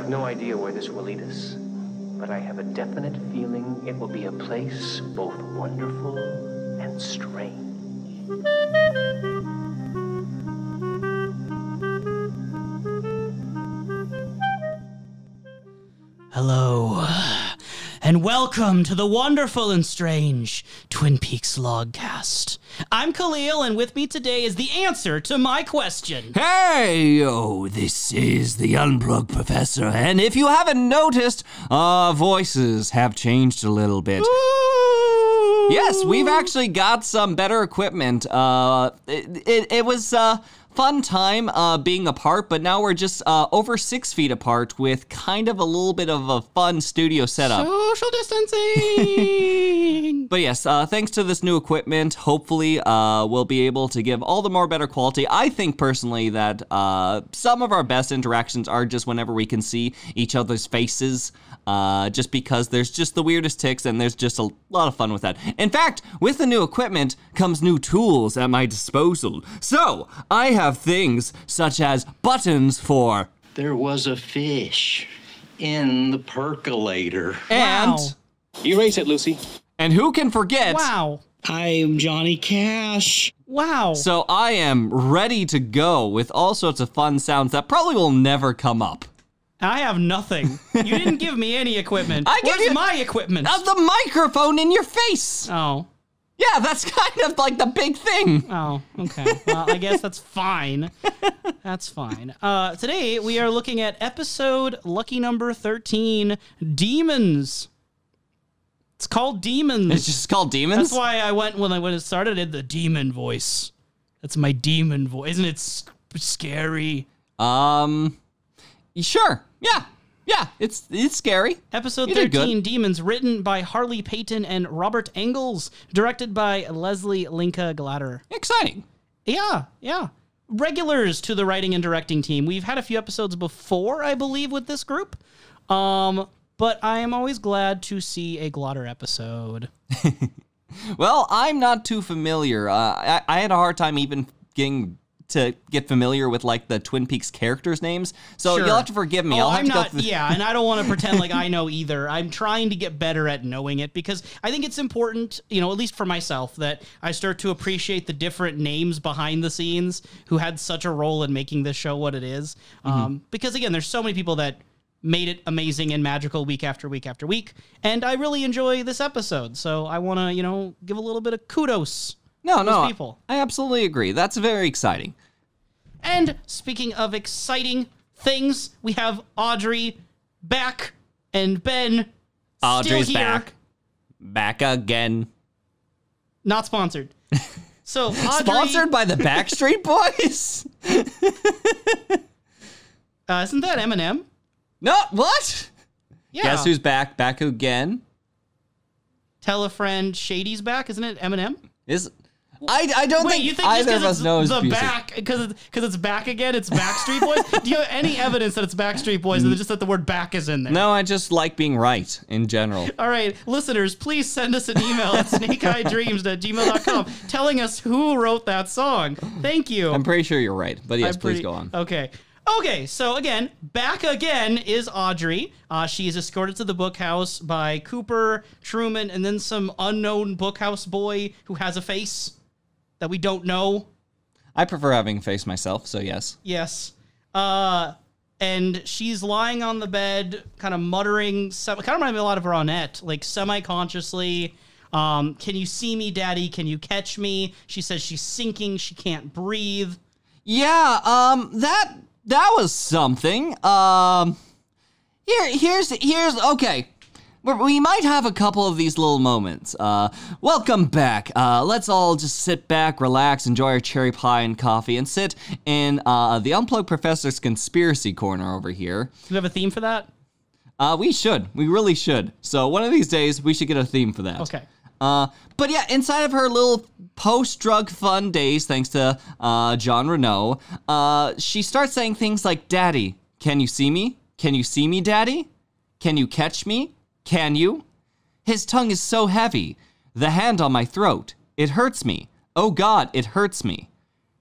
have no idea where this will lead us, but I have a definite feeling it will be a place both wonderful and strange. Hello, and welcome to the wonderful and strange Twin Peaks Logcast. I'm Kalil, and with me today is the answer to my question. Hey, yo, this is the Unplugged Professor, and if you haven't noticed, our voices have changed a little bit. Ooh. Yes, we've actually got some better equipment. It was fun time being apart, but now we're just over 6 feet apart with kind of a little bit of a fun studio setup. Social distancing! But yes, thanks to this new equipment, hopefully we'll be able to give all the more better quality. I think personally that some of our best interactions are just whenever we can see each other's faces, just because there's just the weirdest tics and there's just a lot of fun with that. In fact, with the new equipment comes new tools at my disposal. So, I have things such as buttons for... There was a fish in the percolator. And... Wow. Erase it, Lucy. And who can forget... Wow. I'm Johnny Cash. Wow. So I am ready to go with all sorts of fun sounds that probably will never come up. I have nothing. You didn't give me any equipment. Where's my equipment? The microphone in your face. Oh. Yeah, that's kind of like the big thing. Oh, okay. Well, I guess that's fine. That's fine. Today, we are looking at episode lucky number 13, Demons. It's called Demons. It's just called Demons? That's why I went, when it started, I did the demon voice. That's my demon voice. Isn't it scary? Sure. Yeah, it's scary. Episode You did 13, good. Demons, written by Harley Payton and Robert Engels, directed by Leslie Linka Glatter. Exciting. Yeah. Regulars to the writing and directing team. We've had a few episodes before, I believe, with this group. But I am always glad to see a Glatter episode. Well, I'm not too familiar. I had a hard time even get familiar with like the Twin Peaks characters' names, so Sure. you'll have to forgive me. Oh, I'll have I'm to go not. through Yeah, and I don't want to pretend like I know either. I'm trying to get better at knowing it because I think it's important, at least for myself, that I start to appreciate the different names behind the scenes who had such a role in making this show what it is. Because again, there's so many people that made it amazing and magical week after week after week, and I really enjoy this episode. So I want to, give a little bit of kudos. No, people. I absolutely agree. That's very exciting. And speaking of exciting things, we have Audrey back and Ben Audrey's still here. back again. Not sponsored. So Audrey, Sponsored by the Backstreet Boys? isn't that Eminem? No, what? Yeah. Guess who's back? Back again? Tell a friend Shady's back, isn't it Eminem? I don't Wait, think, you think either just of us knows the music. back because it's back again? It's Backstreet Boys. Do you have any evidence that it's Backstreet Boys, or just that the word "back" is in there? No, I just like being right in general. All right, listeners, please send us an email at snakeeyedreams@gmail.com telling us who wrote that song. Thank you. I'm pretty sure you're right, but yes, please go on. Okay, so again, back again is Audrey. She is escorted to the bookhouse by Cooper, Truman, and then some unknown bookhouse boy who has a face that we don't know. I prefer having a face myself, so yes. Yes. And she's lying on the bed, kind of muttering, kind of reminds me a lot of Ronette, like semi-consciously. Can you see me, Daddy? Can you catch me? She says she's sinking. She can't breathe. Yeah, that was something. Here's okay. We might have a couple of these little moments. Welcome back. Let's all just sit back, relax, enjoy our cherry pie and coffee, and sit in the Unplugged Professor's conspiracy corner over here. Do we have a theme for that? We should. We really should. So one of these days, we should get a theme for that. Okay. But yeah, inside of her little post-drug fun days, thanks to John Renault, she starts saying things like, Daddy, can you see me? Can you see me, Daddy? Can you catch me? Can you? His tongue is so heavy. The hand on my throat. It hurts me. Oh God, it hurts me.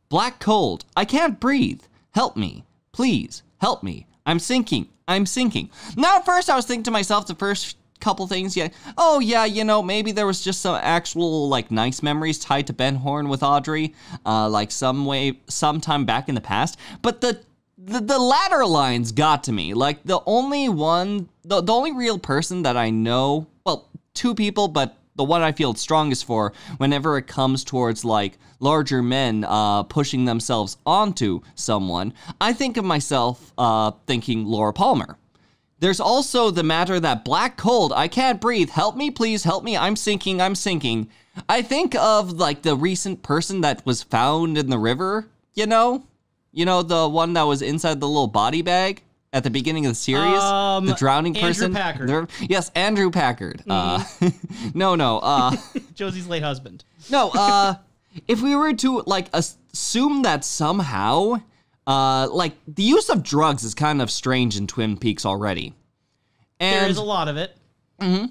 Black cold. I can't breathe. Help me. Please, help me. I'm sinking. I'm sinking. Now, at first, I was thinking to myself the first couple things, maybe there was just some actual, like, nice memories tied to Ben Horn with Audrey, like, sometime back in the past. But the latter lines got to me. Like, the only real person that I know, well, two people, but the one I feel strongest for whenever it comes towards, like, larger men pushing themselves onto someone, I think of myself thinking Laura Palmer. There's also the matter that black cold, I can't breathe, help me, please, help me, I'm sinking. I think of, like, the recent person that was found in the river, you know? You know, the one that was inside the little body bag? At the beginning of the series, the drowning person. Andrew Packard. Yes, Andrew Packard. No. Josie's late husband. No, if we were to, like, assume that somehow, like, the use of drugs is kind of strange in Twin Peaks already. And there is a lot of it. Mm-hmm.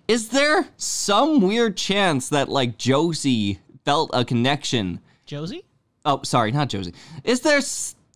Is there some weird chance that, like, Josie felt a connection? Josie? Oh, sorry, not Josie. Is there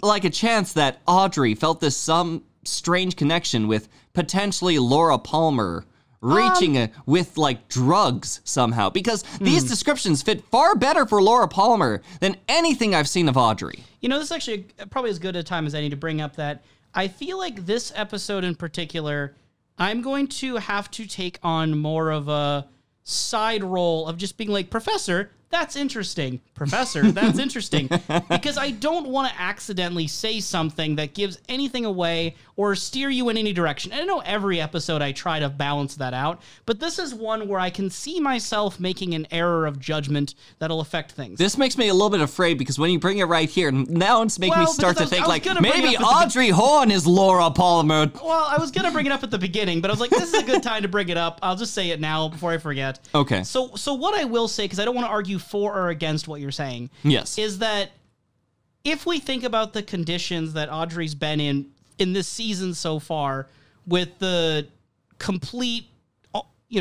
like a chance that Audrey felt some strange connection with potentially Laura Palmer reaching with, like, drugs somehow? Because these descriptions fit far better for Laura Palmer than anything I've seen of Audrey. You know, this is actually probably as good a time as any to bring up that I feel like this episode in particular, I'm going to have to take on more of a side role of just being like, Professor, that's interesting. Professor, that's interesting. Because I don't want to accidentally say something that gives anything away or steer you in any direction. And I know every episode I try to balance that out, but this is one where I can see myself making an error of judgment that'll affect things. This makes me a little bit afraid because when you bring it right here, now it's making me start to think, like, maybe Audrey Horn is Laura Palmer. Well, I was going to bring it up at the beginning, but I was like, this is a good time to bring it up. I'll just say it now before I forget. Okay. So what I will say, because I don't want to argue for or against what you're saying, yes, is that if we think about the conditions that Audrey's been in this season so far, with the complete,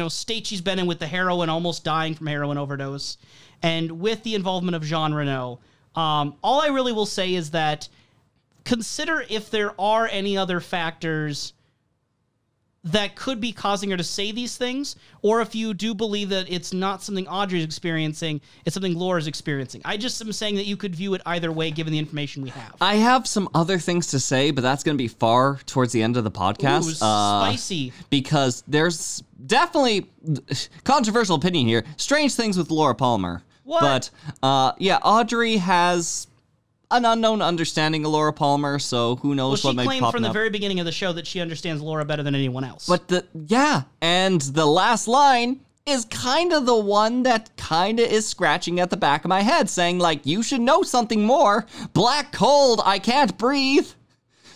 state she's been in with the heroin, almost dying from heroin overdose, and with the involvement of Jean Reno, all I really will say is that consider if there are any other factors that could be causing her to say these things, or if you do believe that it's not something Audrey's experiencing, it's something Laura's experiencing. I just am saying that you could view it either way given the information we have. I have some other things to say, but that's going to be far towards the end of the podcast. Ooh, spicy. Because there's definitely controversial opinion here. Strange things with Laura Palmer. What? But, Audrey has an unknown understanding of Laura Palmer, so who knows what might pop up. She claimed from the very beginning of the show that she understands Laura better than anyone else. But and the last line is kind of the one that kind of is scratching at the back of my head, saying, like, you should know something more. Black cold, I can't breathe.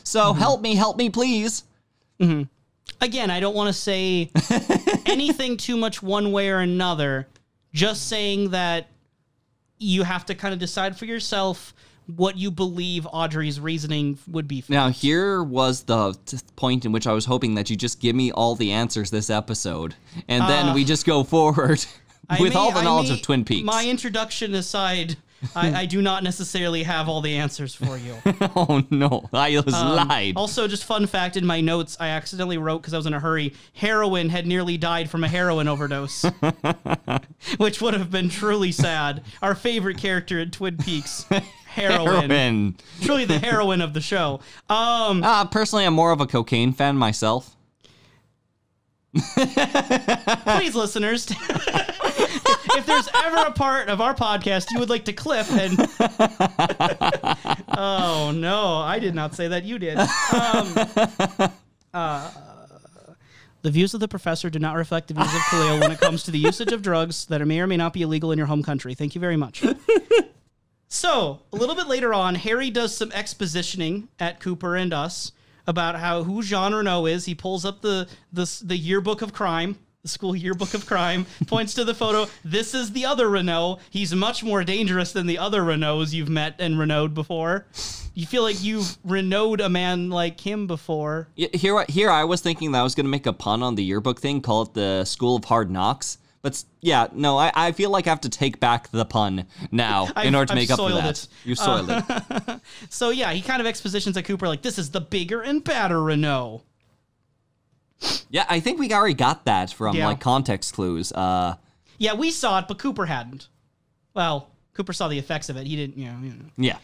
So help me, please. Mm-hmm. Again, I don't want to say anything too much one way or another, just saying that you have to kind of decide for yourself what you believe Audrey's reasoning would be. Now, here was the point in which I was hoping that you just give me all the answers this episode, and then we just go forward with all the knowledge of Twin Peaks. My introduction aside, I do not necessarily have all the answers for you. Oh, no. I was lied. Also, just fun fact, in my notes, I accidentally wrote, because I was in a hurry, heroin had nearly died from a heroin overdose. Which would have been truly sad. Our favorite character in Twin Peaks. Heroin. Truly the heroine of the show. Personally, I'm more of a cocaine fan myself. Please, listeners, if there's ever a part of our podcast you would like to clip and... Oh, no, I did not say that. You did. The views of the professor do not reflect the views of Kalil when it comes to the usage of drugs that may or may not be illegal in your home country. Thank you very much. So, a little bit later on, Harry does some expositioning at Cooper and us about who Jean Reno is. He pulls up the yearbook of crime, the school yearbook of crime, points to the photo. This is the other Reno. He's much more dangerous than the other Renos you've met and Renoed before. You feel like you've Renoed a man like him before. Here I was thinking that I was going to make a pun on the yearbook thing, call it the School of Hard Knocks. But yeah, no, I feel like I have to take back the pun now in order to make up for that. You soiled it. So yeah, he kind of expositions at Cooper like, this is the bigger and badder Renault. Yeah, I think we already got that from like context clues. Yeah, we saw it, but Cooper hadn't. Well, Cooper saw the effects of it. He didn't, Yeah.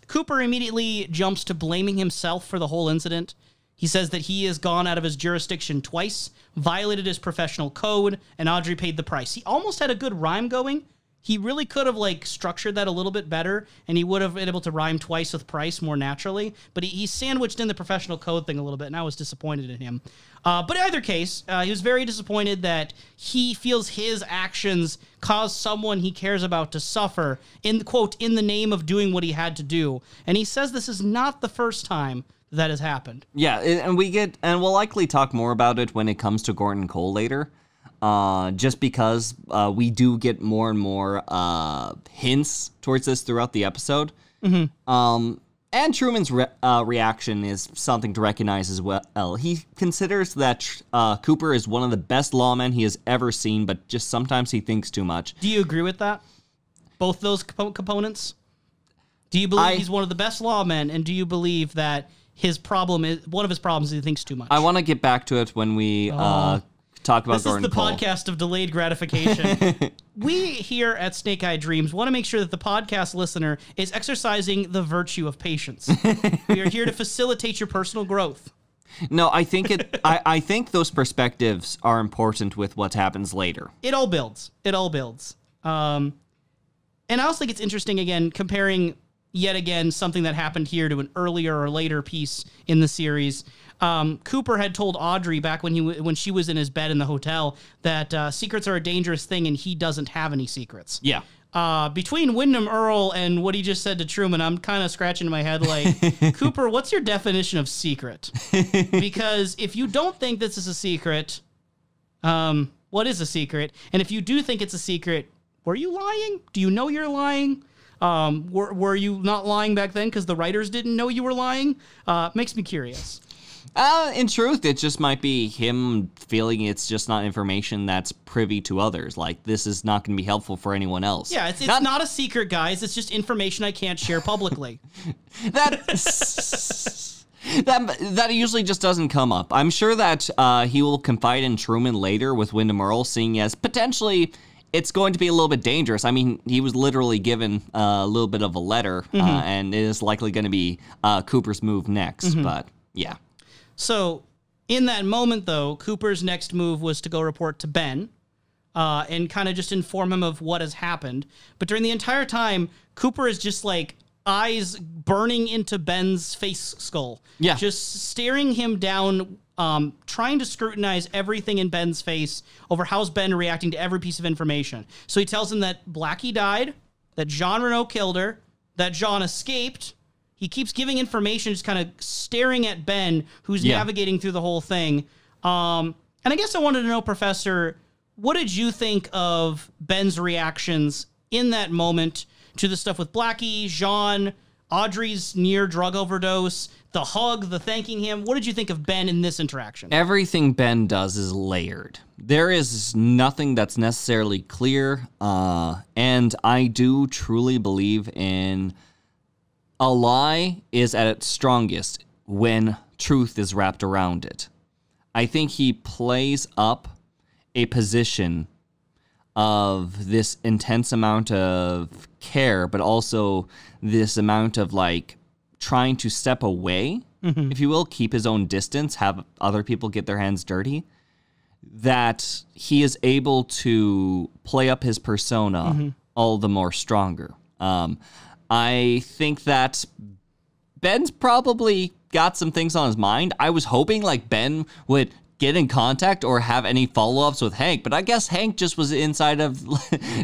Cooper immediately jumps to blaming himself for the whole incident. He says that he has gone out of his jurisdiction twice, violated his professional code, and Audrey paid the price. He almost had a good rhyme going. He really could have like structured that a little bit better, and he would have been able to rhyme twice with price more naturally. But he sandwiched in the professional code thing a little bit, and I was disappointed in him. But in either case, he was very disappointed that he feels his actions caused someone he cares about to suffer, in quote, in the name of doing what he had to do. And he says this is not the first time that has happened. Yeah, and we'll likely talk more about it when it comes to Gordon Cole later. Just because we do get more and more hints towards this throughout the episode. And Truman's reaction is something to recognize as well. He considers that Cooper is one of the best lawmen he has ever seen, but just sometimes he thinks too much. Do you agree with that? Both those components? Do you believe he's one of the best lawmen, and do you believe that his problem is one of his problems is he thinks too much? I want to get back to it when we talk about Gordon Cole. This is the podcast of delayed gratification. We here at Snake Eye Dreams want to make sure that the podcast listener is exercising the virtue of patience. We are here to facilitate your personal growth. No, I think I think those perspectives are important with what happens later. It all builds. And I also think it's interesting, again, comparing yet again something that happened here to an earlier or later piece in the series. Cooper had told Audrey back when she was in his bed in the hotel that secrets are a dangerous thing, and he doesn't have any secrets. Yeah. Between Wyndham Earl and what he just said to Truman, I'm kind of scratching my head like, Cooper, what's your definition of secret? Because if you don't think this is a secret, what is a secret? And if you do think it's a secret, were you lying? Do you know you're lying? Were you not lying back then because the writers didn't know you were lying? Makes me curious. In truth, it just might be him feeling it's just not information that's privy to others. Like, this is not going to be helpful for anyone else. Yeah, it's not a secret, guys. It's just information I can't share publicly. That usually just doesn't come up. I'm sure that he will confide in Truman later with Wyndham Earl, seeing as potentially it's going to be a little bit dangerous. I mean, he was literally given a little bit of a letter, and it is likely going to be Cooper's move next. But, yeah. So, in that moment, though, Cooper's next move was to go report to Ben and kind of just inform him of what has happened. But during the entire time, Cooper is just like eyes burning into Ben's face skull. Yeah. Just staring him down, trying to scrutinize everything in Ben's face over how's Ben reacting to every piece of information. So he tells him that Blackie died, that Jean Renault killed her, that Jean escaped. He keeps giving information, just kind of staring at Ben, who's navigating through the whole thing. And I guess I wanted to know, Professor, what did you think of Ben's reactions in that moment to the stuff with Blackie, Jean, Audrey's near drug overdose, the hug, the thanking him? What did you think of Ben in this interaction? Everything Ben does is layered. There is nothing that's necessarily clear, and I do truly believe in a lie is at its strongest when truth is wrapped around it. I think he plays up a position of this intense amount of care, but also this amount of like trying to step away, if you will, keep his own distance, have other people get their hands dirty, that he is able to play up his persona all the more stronger. I think that Ben's probably got some things on his mind. I was hoping like Ben would get in contact or have any follow-ups with Hank, but I guess Hank just was inside of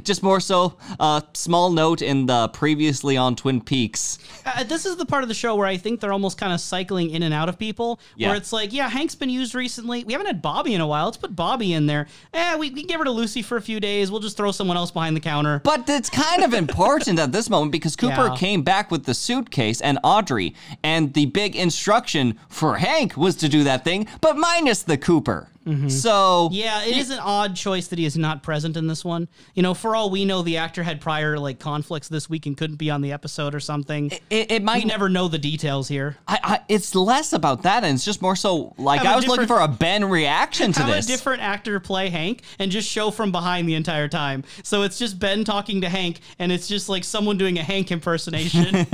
just more so a small note in the previously on Twin Peaks. This is the part of the show where I think they're almost kind of cycling in and out of people, where it's like, yeah, Hank's been used recently. We haven't had Bobby in a while. Let's put Bobby in there. We can get rid of Lucy for a few days. We'll just throw someone else behind the counter. But it's kind of important at this moment because Cooper came back with the suitcase and Audrey, and the big instruction for Hank was to do that thing, but minus the Cooper. So Yeah, it is an odd choice that he is not present in this one. You know, for all we know, the actor had prior like conflicts this week and couldn't be on the episode or something. it might. We never know the details here. It's less about that, and it's just more so like I was looking for a Ben reaction to Have this. a different actor play Hank and just show from behind the entire time. So it's just Ben talking to Hank, and it's just like someone doing a Hank impersonation.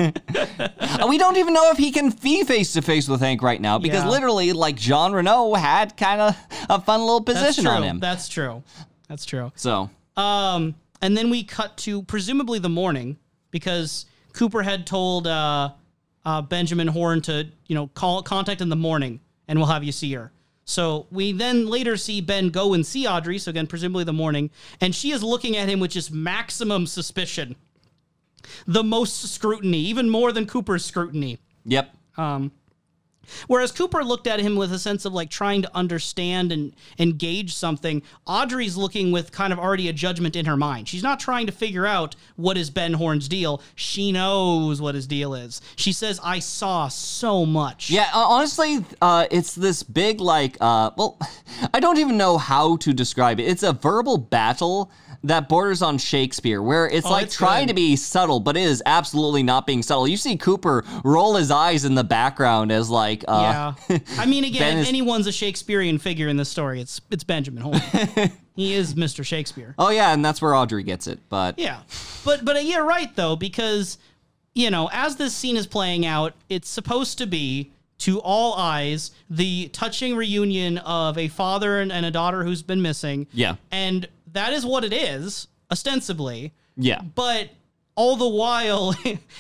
We don't even know if he can be face to face with Hank right now because literally, like Jean Reno had kind of a fun little position on him. That's true. So, and then we cut to presumably the morning because Cooper had told Benjamin Horne to, contact in the morning and we'll have you see her. So we then later see Ben go and see Audrey. So again, presumably the morning, and she is looking at him with just maximum suspicion, the most scrutiny, even more than Cooper's scrutiny. Yep. Whereas Cooper looked at him with a sense of like trying to understand and engage something, Audrey's looking with kind of already a judgment in her mind. She's not trying to figure out what is Ben Horne's deal. She knows what his deal is. She says, I saw so much. Yeah, honestly, it's this big, I don't even know how to describe it. It's a verbal battle that borders on Shakespeare, where it's trying to be subtle, but it is absolutely not being subtle. You see Cooper roll his eyes in the background as yeah. I mean, again, if anyone's a Shakespearean figure in this story, it's Benjamin Horne. He is Mr. Shakespeare. Oh yeah, and that's where Audrey gets it. But yeah, but you're right though, because as this scene is playing out, it's supposed to be, to all eyes, the touching reunion of a father and a daughter who's been missing. Yeah, and that is what it is, ostensibly. Yeah. But all the while,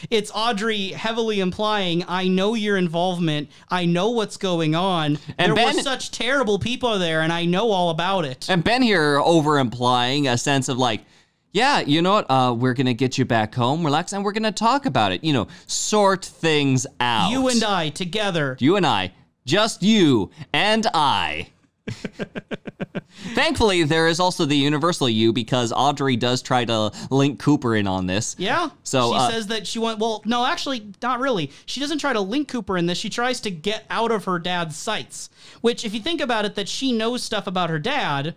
it's Audrey heavily implying, I know your involvement. I know what's going on. And there were such terrible people there, and I know all about it. And Ben here over-implying a sense of yeah, you know what? We're going to get you back home, relax, and we're going to talk about it. Sort things out. You and I, together. You and I. Just you and I. Thankfully, there is also the universal you, because Audrey does try to link Cooper in on this. Yeah. So she says that she no, actually, not really. She doesn't try to link Cooper in this. She tries to get out of her dad's sights, which, if you think about it, that she knows stuff about her dad,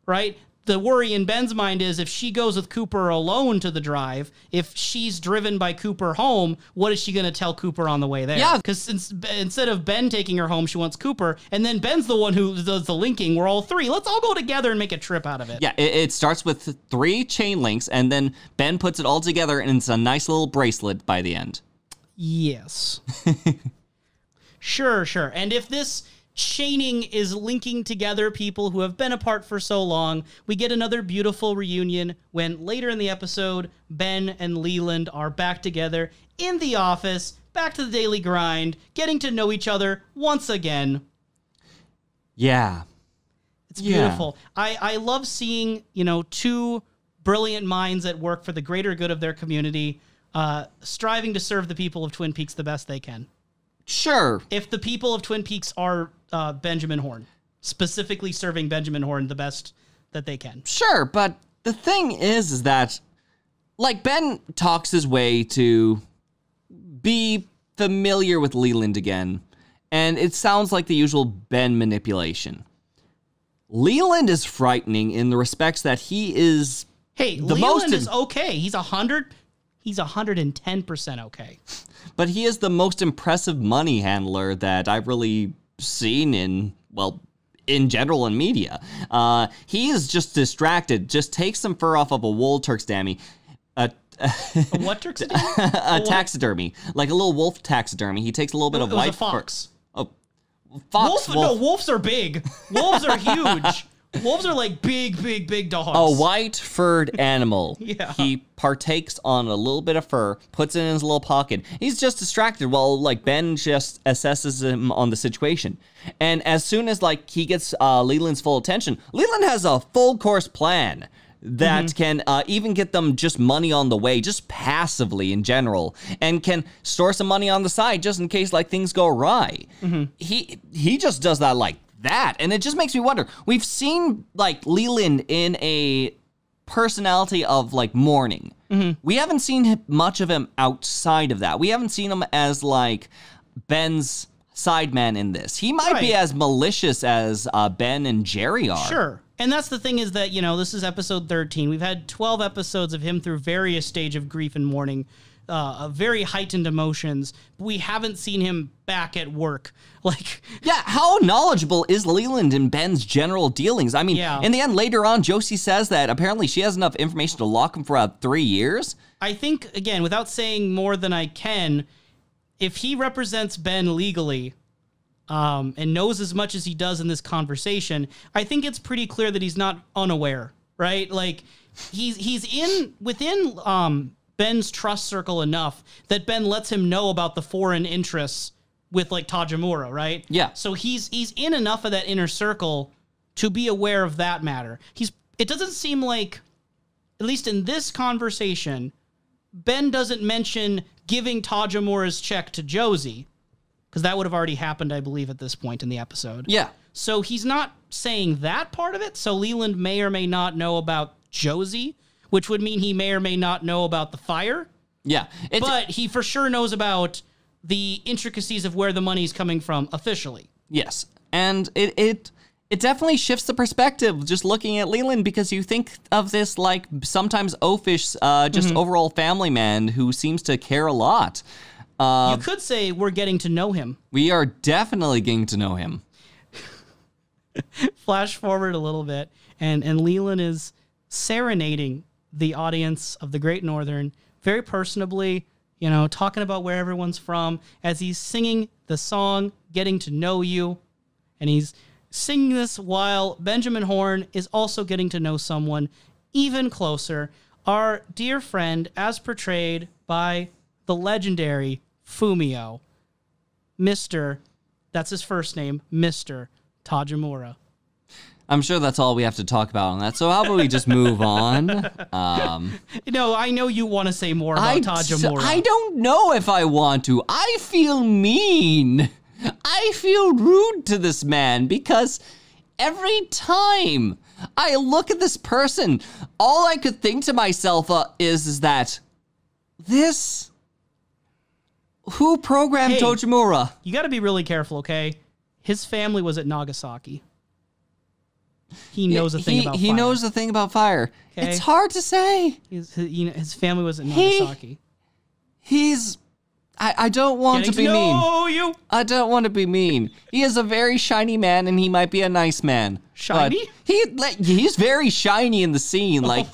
right? The worry in Ben's mind is if she goes with Cooper alone to the drive, if she's driven by Cooper home, what is she going to tell Cooper on the way there? Yeah. Because instead of Ben taking her home, she wants Cooper, and then Ben's the one who does the linking. We're all three. Let's all go together and make a trip out of it. Yeah, it starts with 3 chain links, and then Ben puts it all together, and it's a nice little bracelet by the end. Yes. Sure. And if this chaining is linking together people who have been apart for so long, we get another beautiful reunion when later in the episode, Ben and Leland are back together in the office, back to the daily grind, getting to know each other once again. Yeah. It's beautiful. I love seeing, 2 brilliant minds at work for the greater good of their community, striving to serve the people of Twin Peaks the best they can. Sure. If the people of Twin Peaks are Benjamin Horne, specifically serving Benjamin Horne the best that they can. Sure, but the thing is that, Ben talks his way to be familiar with Leland again, and it sounds like the usual Ben manipulation. Leland is frightening in the respects that he is Leland is okay. He's 110% okay. But he is the most impressive money handler that I've really seen in general in media. He is just distracted, just takes some fur off of a wool taxidermy. A what taxidermy? A taxidermy. Like a little wolf taxidermy. He takes a little bit of white fox. Fur. Oh, fox. No, wolves are big. Wolves are huge. Wolves are like big dogs. A white-furred animal. Yeah. He partakes on a little bit of fur, puts it in his little pocket. He's just distracted while, Ben just assesses him on the situation. And as soon as, he gets Leland's full attention, Leland has a full-course plan that can even get them just money on the way, just passively in general, and can store some money on the side just in case, things go awry. He just does that that, and it just makes me wonder. We've seen Leland in a personality of mourning. We haven't seen much of him outside of that. We haven't seen him as Ben's sideman in this. He might be as malicious as Ben and Jerry are. Sure. And that's the thing is that, this is episode 13. We've had 12 episodes of him through various stage of grief and mourning, very heightened emotions. But we haven't seen him back at work. Yeah, how knowledgeable is Leland in Ben's general dealings? I mean, in the end, later on, Josie says that apparently she has enough information to lock him for about 3 years. I think, again, without saying more than I can, if he represents Ben legally and knows as much as he does in this conversation, I think it's pretty clear that he's not unaware, right? He's within Ben's trust circle enough that Ben lets him know about the foreign interests with Tojamura, right? Yeah. So he's in enough of that inner circle to be aware of that matter. It doesn't seem like, at least in this conversation, Ben doesn't mention giving Tojamura's check to Josie, because that would have already happened, I believe, at this point in the episode. Yeah. So he's not saying that part of it. So Leland may or may not know about Josie, which would mean he may or may not know about the fire. Yeah. But he for sure knows about the intricacies of where the money's coming from officially. Yes. And it definitely shifts the perspective just looking at Leland, because you think of this sometimes oafish, just overall family man who seems to care a lot. You could say we're getting to know him. We are definitely getting to know him. Flash forward a little bit, and Leland is serenading the audience of the Great Northern very personably, talking about where everyone's from as he's singing the song Getting to Know You. And he's singing this while Benjamin Horne is also getting to know someone even closer, our dear friend as portrayed by the legendary Fumio, that's his first name, Mr. Tojamura. I'm sure that's all we have to talk about on that. So how about we just move on? I know you want to say more about Tojamura. I don't know if I want to. I feel mean. I feel rude to this man because every time I look at this person, all I could think to myself is that who programmed Tojamura? You got to be really careful, okay? His family was at Nagasaki. He knows a thing about fire. He knows a thing about fire. Okay? It's hard to say. His family was at Nagasaki. I don't want to be mean. You. I don't want to be mean. He is a very shiny man, and he might be a nice man. Shiny? He's very shiny in the scene. I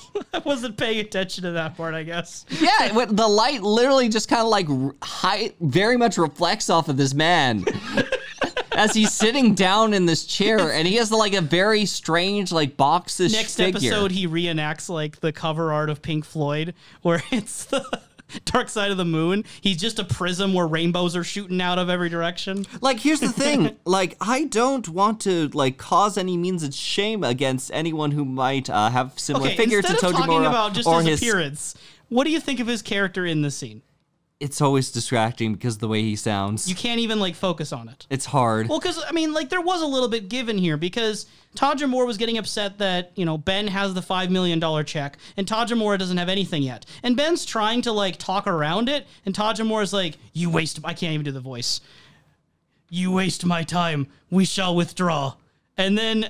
wasn't paying attention to that part, I guess. Yeah, the light literally just kind of very much reflects off of this man. As he's sitting down in this chair, and he has a very strange boxish Next figure. episode, he reenacts the cover art of Pink Floyd, where it's the Dark Side of the Moon. He's just a prism where rainbows are shooting out of every direction. Here's the thing. I don't want to cause any means of shame against anyone who might have similar figure to Tojamura. Instead of talking about just his appearance, what do you think of his character in this scene? It's always distracting because of the way he sounds. You can't even focus on it. It's hard. Well, because there was a little bit given here because Tojamura was getting upset that Ben has the $5 million check and Tojamura doesn't have anything yet, and Ben's trying to talk around it, and Tojamura's like, "You waste." I can't even do the voice. "You waste my time. We shall withdraw," and then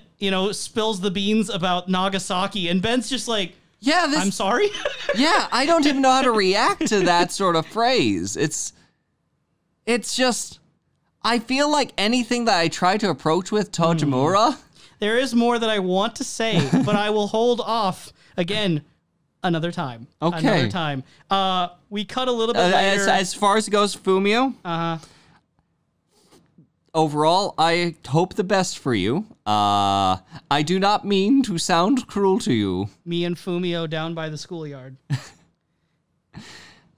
spills the beans about Nagasaki, and Ben's just like, "Yeah, I'm sorry." Yeah, I don't even know how to react to that sort of phrase. It's just, I feel like anything that I try to approach with Tojamura. There is more that I want to say, but I will hold off again another time. Okay. Another time. We cut a little bit later. As far as it goes, Fumio. Overall, I hope the best for you. I do not mean to sound cruel to you. Me and Fumio down by the schoolyard.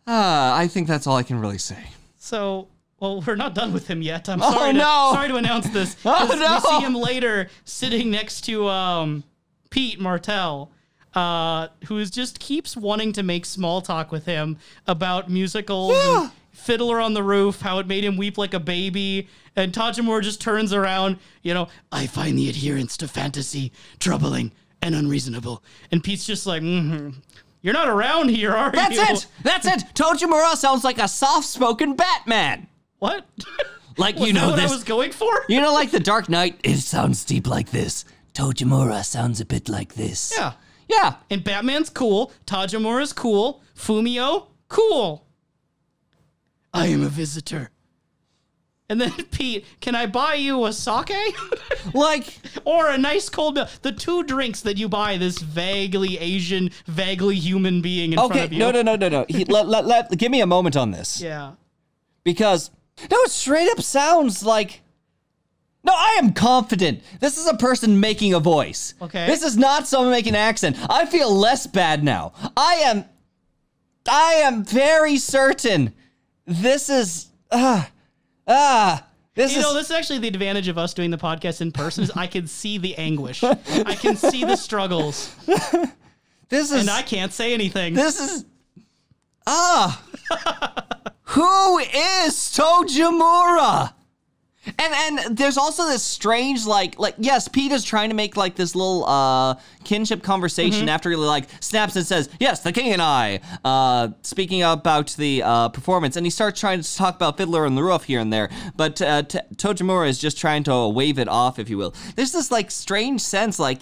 I think that's all I can really say. So, well, we're not done with him yet. I'm sorry to announce this. Oh, no. We see him later sitting next to Pete Martell, who just keeps wanting to make small talk with him about musicals. Yeah. And Fiddler on the Roof, how it made him weep like a baby. And Tojamura just turns around, "I find the adherence to fantasy troubling and unreasonable." And Pete's just like, "You're not around here, are you?" That's it. Tojamura sounds like a soft-spoken Batman. What? Like, Was you that know what this. I was going for? You know, like the Dark Knight, it sounds deep like this. Tojamura sounds a bit like this. Yeah. Yeah. And Batman's cool. Tojamura's cool. Fumio, cool. I am a visitor. And then, Pete, can I buy you a sake? Like, or a nice cold milk? The two drinks that you buy this vaguely Asian, vaguely human being in front of you. No. Give me a moment on this. Yeah. Because, no, it straight up sounds like... No, I am confident. This is a person making a voice. Okay. This is not someone making an accent. I feel less bad now. I am very certain this is... This is actually the advantage of us doing the podcast in person is I can see the anguish. I can see the struggles. And I can't say anything. This is... Who is Tojamura? And there's also this strange, like yes, Pete is trying to make like this little kinship conversation after he like snaps and says, yes, the king and I, speaking about the performance, and he starts trying to talk about Fiddler on the Roof here and there, but Tojamura is just trying to wave it off, if you will. There's this like strange sense, like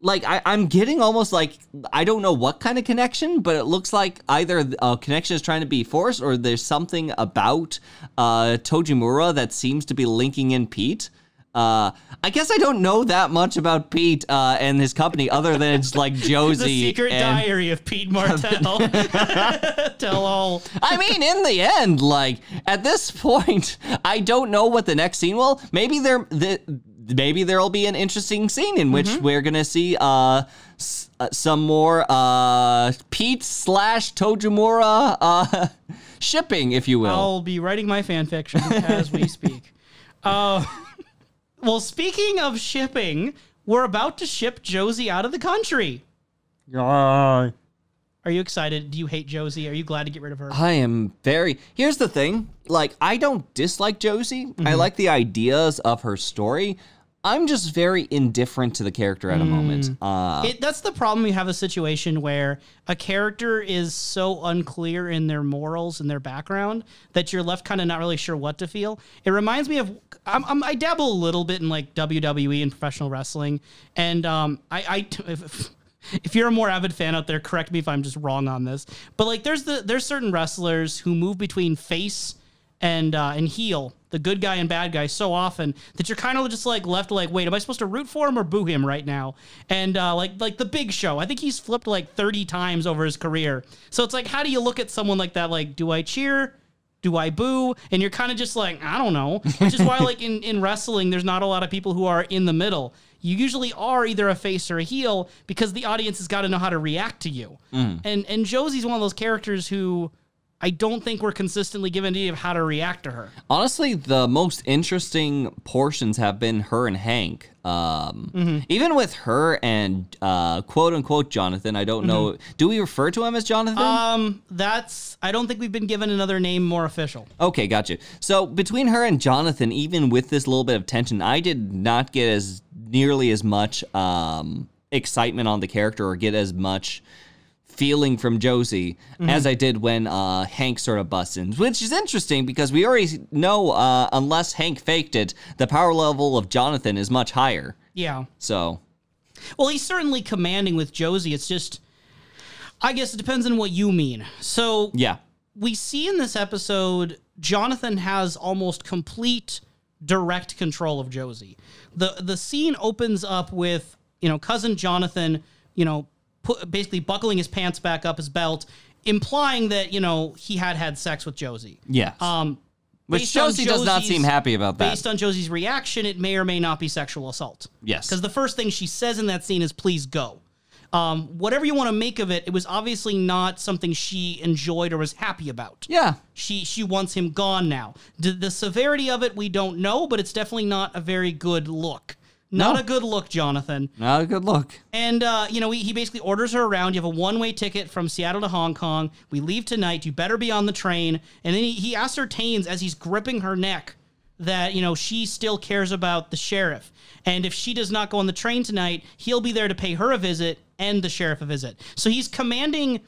I'm getting almost like, I don't know what kind of connection, but it looks like either a connection is trying to be forced or there's something about Tojamura that seems to be linking in Pete. I guess I don't know that much about Pete and his company other than it's like Josie. The secret diary of Pete Martell. Tell all. I mean, in the end, like, at this point, I don't know what the next scene will. Maybe there'll be an interesting scene in which we're gonna see some more Pete / Tojamura shipping, if you will. I'll be writing my fan fiction as we speak. Well, speaking of shipping, we're about to ship Josie out of the country. Yeah. Are you excited? Do you hate Josie? Are you glad to get rid of her? I am very... Here's the thing. Like, I don't dislike Josie. I like the ideas of her story. I'm just very indifferent to the character at a moment. That's the problem. You have a situation where a character is so unclear in their morals and their background that you're left kind of not really sure what to feel. It reminds me of... I dabble a little bit in, like, WWE and professional wrestling, and if you're a more avid fan out there, correct me if I'm just wrong on this. But like, there's certain wrestlers who move between face and heel, the good guy and bad guy, so often that you're kind of just like left like, wait, am I supposed to root for him or boo him right now? And like the Big Show, I think he's flipped like 30 times over his career. So it's like, how do you look at someone like that? Like, do I cheer? Do I boo? And you're kind of just like, I don't know. Which is why like in wrestling, there's not a lot of people who are in the middle. You usually are either a face or a heel because the audience has got to know how to react to you. And Josie's one of those characters who I don't think we're consistently given an idea of how to react to her. Honestly, the most interesting portions have been her and Hank. Even with her and quote unquote Jonathan, I don't know. Do we refer to him as Jonathan? I don't think we've been given another name more official. Okay, gotcha. So between her and Jonathan, even with this little bit of tension, I did not get nearly as much excitement on the character or get as much feeling from Josie as I did when Hank sort of busts in, which is interesting because we already know unless Hank faked it, the power level of Jonathan is much higher. Yeah. So. Well, he's certainly commanding with Josie. It's just, I guess it depends on what you mean. So yeah, we see in this episode, Jonathan has almost complete direct control of Josie. The scene opens up with, cousin Jonathan, basically buckling his pants back up his belt, implying that, he had sex with Josie. Yes. Which Josie does not seem happy about that. Based on Josie's reaction, it may or may not be sexual assault. Yes. Because the first thing she says in that scene is, please go. Whatever you want to make of it, it was obviously not something she enjoyed or was happy about. Yeah. She wants him gone now. The severity of it, we don't know, but it's definitely not a very good look. Not a good look, Jonathan. Not a good look. And, he basically orders her around. You have a one-way ticket from Seattle to Hong Kong. We leave tonight. You better be on the train. And then he ascertains as he's gripping her neck that, she still cares about the sheriff. And if she does not go on the train tonight, he'll be there to pay her a visit and the sheriff a visit. So he's commanding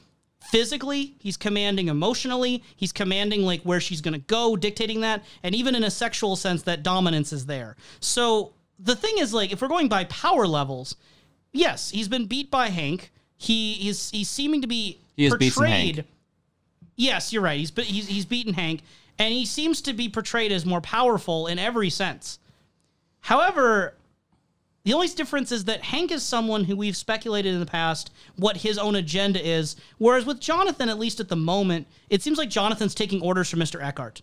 physically, he's commanding emotionally, he's commanding like where she's going to go, dictating that, and even in a sexual sense, that dominance is there. So the thing is, like, if we're going by power levels, yes, he's been beat by Hank. He's seeming to be portrayed. Yes, you're right. He's beaten Hank, and he seems to be portrayed as more powerful in every sense. However, the only difference is that Hank is someone who we've speculated in the past what his own agenda is, whereas with Jonathan, at least at the moment, it seems like Jonathan's taking orders from Mr. Eckhart.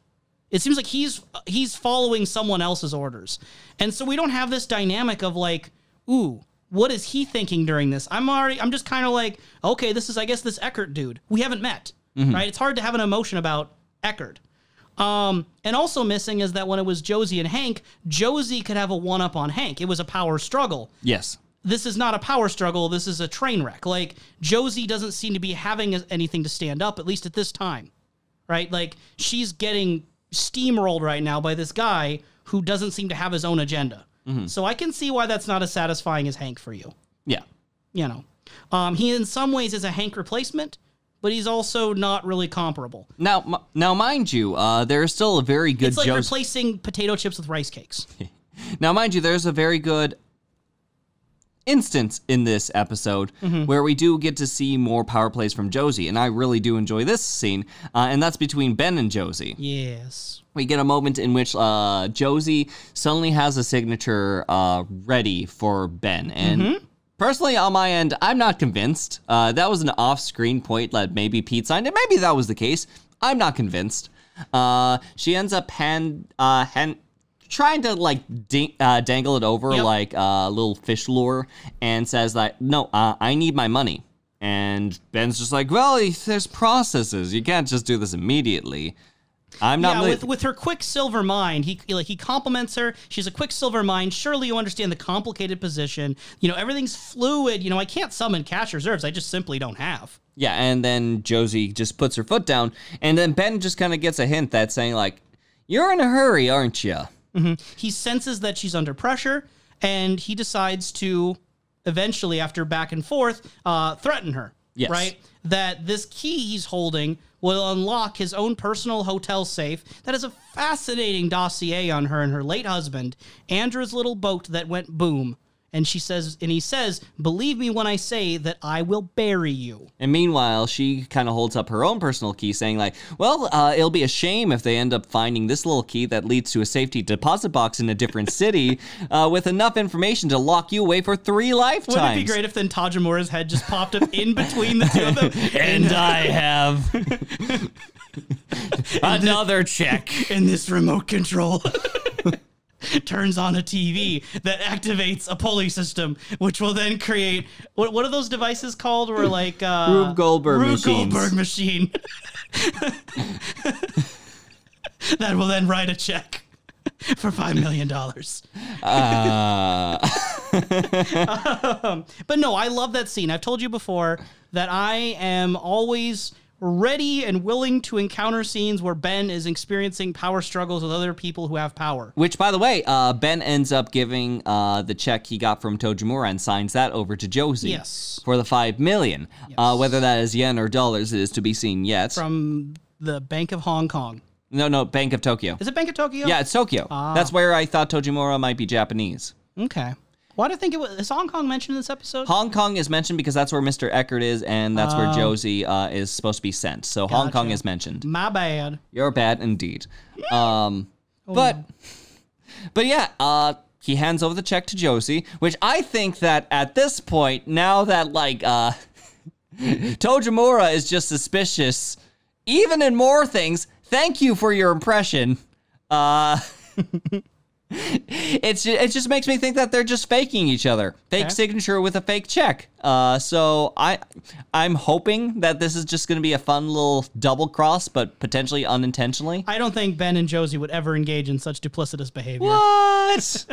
It seems like he's following someone else's orders. And so we don't have this dynamic of like, ooh, what is he thinking during this? I'm just kind of like, okay, this is, I guess, this Eckhart dude. We haven't met, right? It's hard to have an emotion about Eckhart. And also missing is that when it was Josie and Hank, Josie could have a one-up on Hank. It was a power struggle. Yes. This is not a power struggle. This is a train wreck. Like, Josie doesn't seem to be having anything to stand up, at least at this time, right? Like, she's getting steamrolled right now by this guy who doesn't seem to have his own agenda. So I can see why that's not as satisfying as Hank for you. Yeah. You know, he in some ways is a Hank replacement, but he's also not really comparable. Now, mind you, there's still a very good... It's like replacing potato chips with rice cakes. Now, mind you, there's a very good instance in this episode where we do get to see more power plays from Josie, and I really do enjoy this scene, and that's between Ben and Josie. Yes. We get a moment in which Josie suddenly has a signature ready for Ben, and... Personally, on my end, I'm not convinced. That was an off-screen point that maybe Pete signed it. Maybe that was the case. I'm not convinced. She ends up trying to like dangle it over like a little fish lure, and says that, no, I need my money. And Ben's just like, well, there's processes. You can't just do this immediately. I'm not really... with her quicksilver mind, he compliments her. She's a quicksilver mind. Surely you understand the complicated position. You know, everything's fluid. You know, I can't summon cash reserves. I just simply don't have. Yeah, and then Josie just puts her foot down, and then Ben just kind of gets a hint that's saying like, you're in a hurry, aren't you? He senses that she's under pressure, and he decides to eventually, after back and forth, threaten her. Yes. Right? That this key he's holding will unlock his own personal hotel safe that has a fascinating dossier on her and her late husband, Andrew's little boat that went boom. And he says, believe me when I say that I will bury you. And meanwhile, she kind of holds up her own personal key saying like, well, it'll be a shame if they end up finding this little key that leads to a safety deposit box in a different city with enough information to lock you away for 3 lifetimes. Wouldn't it be great if then Tojamura's head just popped up in between the two of them? And I have another check. In this remote control. Turns on a TV that activates a pulley system, which will then create what are those devices called? Where like Rube Goldberg machine that will then write a check for $5 million. But no, I love that scene. I've told you before that I am always ready and willing to encounter scenes where Ben is experiencing power struggles with other people who have power. Which, by the way, Ben ends up giving the check he got from Tojamura and signs that over to Josie. Yes. For the $5 million. Yes. Whether that is yen or dollars is to be seen yet. From the Bank of Hong Kong. No, Bank of Tokyo. Is it Bank of Tokyo? Yeah, it's Tokyo. That's where I thought Tojamura might be Japanese. Okay. Why do I think it was... Is Hong Kong mentioned in this episode? Hong Kong is mentioned because that's where Mr. Eckhart is, and that's where Josie is supposed to be sent. So Hong Kong is mentioned. My bad. You're bad indeed. But yeah, he hands over the check to Josie, which I think that at this point, now that like Tojamura is just suspicious, even in more things, thank you for your impression. It just makes me think that they're just faking each other. Fake signature with a fake check. So I'm hoping that this is just going to be a fun little double cross, but potentially unintentionally. I don't think Ben and Josie would ever engage in such duplicitous behavior. What?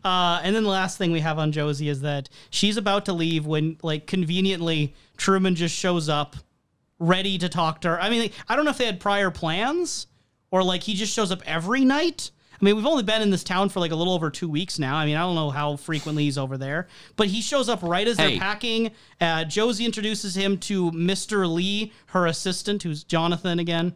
And then the last thing we have on Josie is that she's about to leave when, like, conveniently Truman just shows up ready to talk to her. I mean, like, I don't know if they had prior plans or like he just shows up every night. I mean, we've only been in this town for like a little over 2 weeks now. I mean, I don't know how frequently he's over there, but he shows up right as they're packing. Josie introduces him to Mr. Lee, her assistant, who's Jonathan again.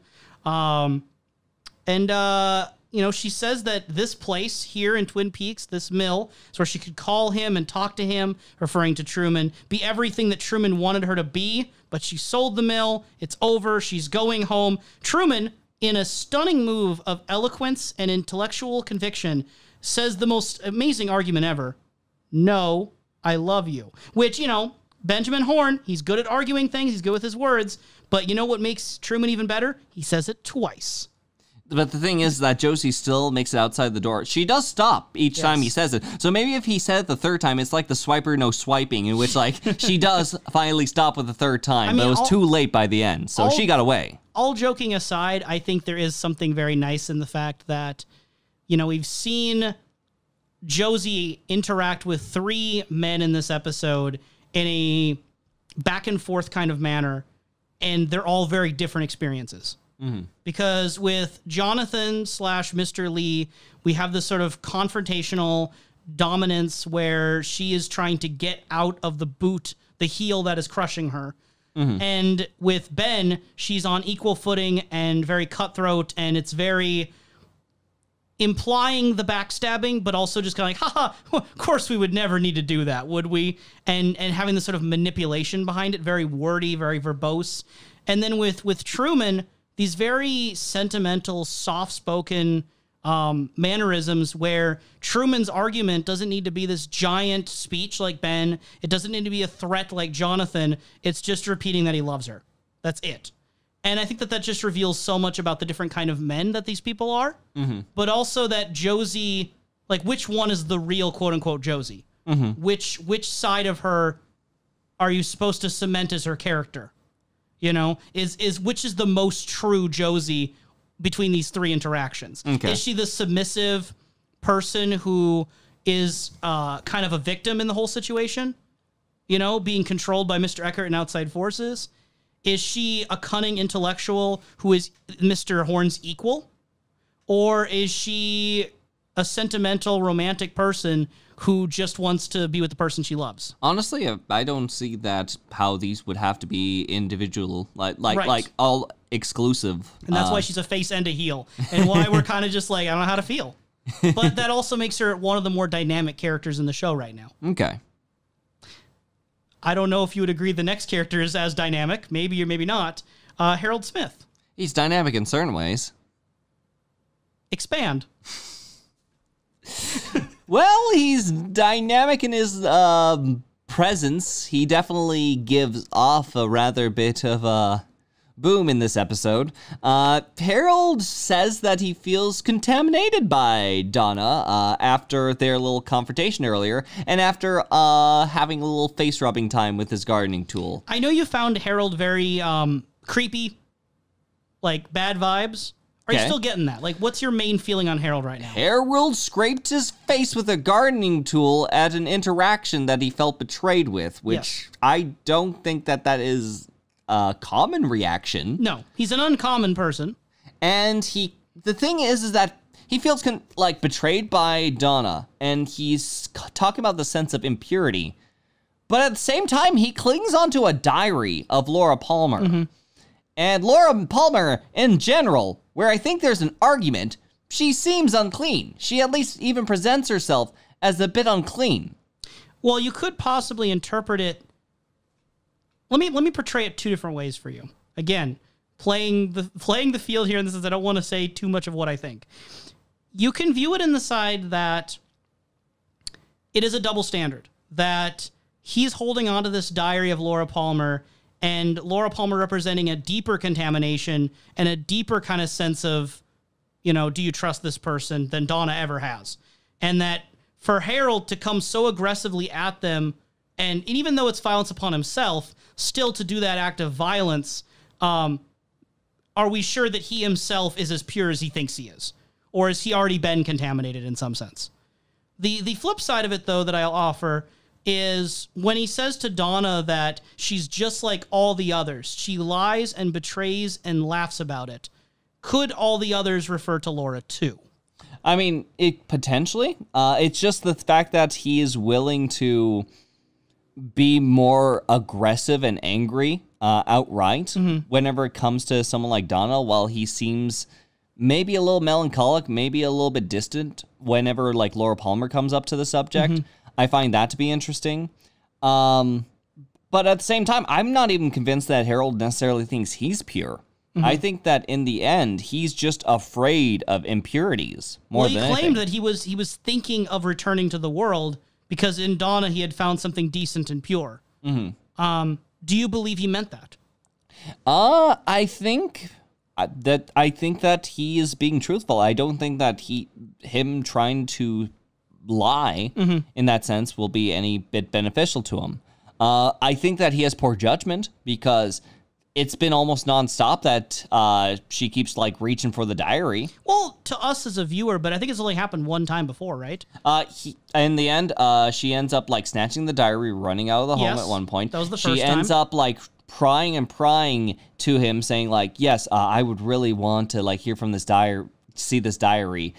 She says that this place here in Twin Peaks, this mill, is where she could call him and talk to him, referring to Truman, be everything that Truman wanted her to be, but she sold the mill. It's over. She's going home. Truman, in a stunning move of eloquence and intellectual conviction, says the most amazing argument ever. No, I love you. Which, Benjamin Horne, he's good at arguing things. He's good with his words. But you know what makes Truman even better? He says it twice. But the thing is that Josie still makes it outside the door. She does stop each time he says it. So maybe if he said it the third time, it's like the swiper no swiping, in which she does finally stop with the third time. But it was too late by the end, so she got away. All joking aside, I think there is something very nice in the fact that, we've seen Josie interact with 3 men in this episode in a back and forth kind of manner, and they're all very different experiences. Mm-hmm. Because with Jonathan / Mr. Lee, we have this sort of confrontational dominance where she is trying to get out of the boot, the heel that is crushing her. Mm-hmm. And with Ben, she's on equal footing and very cutthroat, and it's very implying the backstabbing, but also just kind of haha, of course we would never need to do that, would we? And having this sort of manipulation behind it, very wordy, very verbose. And then with Truman, these very sentimental, soft-spoken mannerisms where Truman's argument doesn't need to be this giant speech like Ben. It doesn't need to be a threat like Jonathan. It's just repeating that he loves her. That's it. And I think that just reveals so much about the different kind of men that these people are, but also that Josie, which one is the real quote-unquote Josie? Mm-hmm. Which side of her are you supposed to cement as her character? Is which is the most true Josie between these 3 interactions? Okay. Is she the submissive person who is kind of a victim in the whole situation? Being controlled by Mr. Eckert and outside forces? Is she a cunning intellectual who is Mr. Horne's equal? Or is she a sentimental, romantic person who just wants to be with the person she loves? Honestly, I don't see that how these would have to be individual, like all exclusive. And that's why she's a face and a heel, and why we're kind of just I don't know how to feel. But that also makes her one of the more dynamic characters in the show right now. Okay. I don't know if you would agree the next character is as dynamic. Maybe or maybe not. Harold Smith. He's dynamic in certain ways. Expand. Well, he's dynamic in his presence. He definitely gives off a rather bit of a boom in this episode. Harold says that he feels contaminated by Donna after their little confrontation earlier, and after having a little face rubbing time with his gardening tool. I know you found Harold very creepy, bad vibes. Are you still getting that? What's your main feeling on Harold right now? Harold scraped his face with a gardening tool at an interaction that he felt betrayed with, which I don't think that is a common reaction. No, he's an uncommon person. And the thing is that he feels betrayed by Donna, and he's talking about the sense of impurity. But at the same time, he clings onto a diary of Laura Palmer. Mm-hmm. And Laura Palmer, in general, where I think there's an argument, she seems unclean. She at least even presents herself as a bit unclean. Well, you could possibly interpret it. Let me portray it 2 different ways for you. Again, playing the field here, and this is I don't want to say too much of what I think. You can view it in the side that it is a double standard, that he's holding onto this diary of Laura Palmer, and Laura Palmer representing a deeper contamination and a deeper kind of sense of, do you trust this person than Donna ever has. And that for Harold to come so aggressively at them, and even though it's violence upon himself, still to do that act of violence, are we sure that he himself is as pure as he thinks he is? Or has he already been contaminated in some sense? The flip side of it, though, that I'll offer is when he says to Donna that she's just like all the others. She lies and betrays and laughs about it. Could all the others refer to Laura too? I mean, it potentially. It's just the fact that he is willing to be more aggressive and angry outright whenever it comes to someone like Donna, while he seems maybe a little melancholic, maybe a little bit distant whenever like Laura Palmer comes up to the subject. I find that to be interesting. But at the same time, I'm not even convinced that Harold necessarily thinks he's pure. I think that in the end, he's just afraid of impurities more than anything. Well, he claimed that he was thinking of returning to the world because in Donna he had found something decent and pure. Do you believe he meant that? I think that he is being truthful. I don't think that him trying to lie in that sense will be any bit beneficial to him. I think that he has poor judgment because it's been almost nonstop that she keeps like reaching for the diary. Well, to us as a viewer, but I think it's only happened one time before, right? In the end, she ends up like snatching the diary, running out of the home at one point. That was the first time. She ends up like prying to him, saying like, "Yes, I would really want to like hear from this diary, see this diary.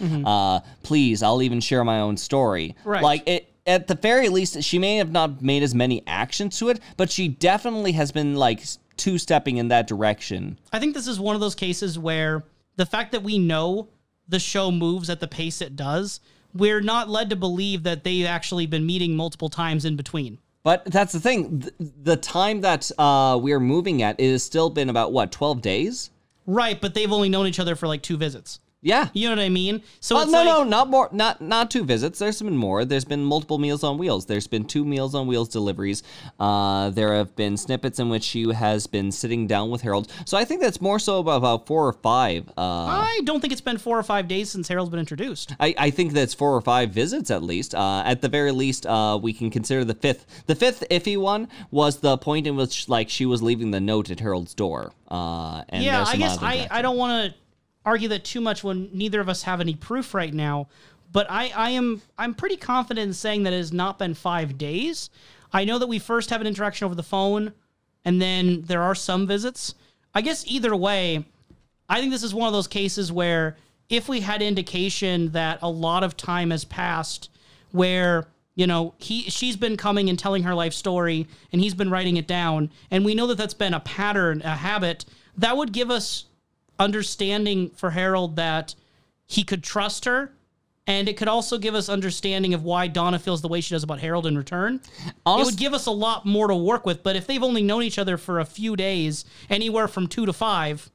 Please, I'll even share my own story." Right. Like it. At the very least, she may have not made as many actions to it, but she definitely has been like two-stepping in that direction. I think this is one of those cases where the fact that we know the show moves at the pace it does, we're not led to believe that they've actually been meeting multiple times in between. But that's the thing. The time that we are moving at, it has still been about, what, 12 days? Right, but they've only known each other for like 2 visits. Yeah. You know what I mean? So it's no, not more, not 2 visits. There's been more. There's been multiple Meals on Wheels. There's been 2 Meals on Wheels deliveries. There have been snippets in which she has been sitting down with Harold. So I think that's more so about 4 or 5. I don't think it's been 4 or 5 days since Harold's been introduced. I think that's 4 or 5 visits at least. At the very least, we can consider the 5th. The 5th iffy one was the point in which like she was leaving the note at Harold's door. And yeah, I guess I don't want to argue that too much when neither of us have any proof right now, but I'm pretty confident in saying that it has not been 5 days. I know that we first have an interaction over the phone, and then there are some visits. I guess either way, I think this is one of those cases where if we had indication that a lot of time has passed where, you know, she's been coming and telling her life story, and he's been writing it down, and we know that that's been a pattern, a habit, that would give us understanding for Harold that he could trust her, and it could also give us understanding of why Donna feels the way she does about Harold in return. It would give us a lot more to work with, but if they've only known each other for a few days, anywhere from 2 to 5,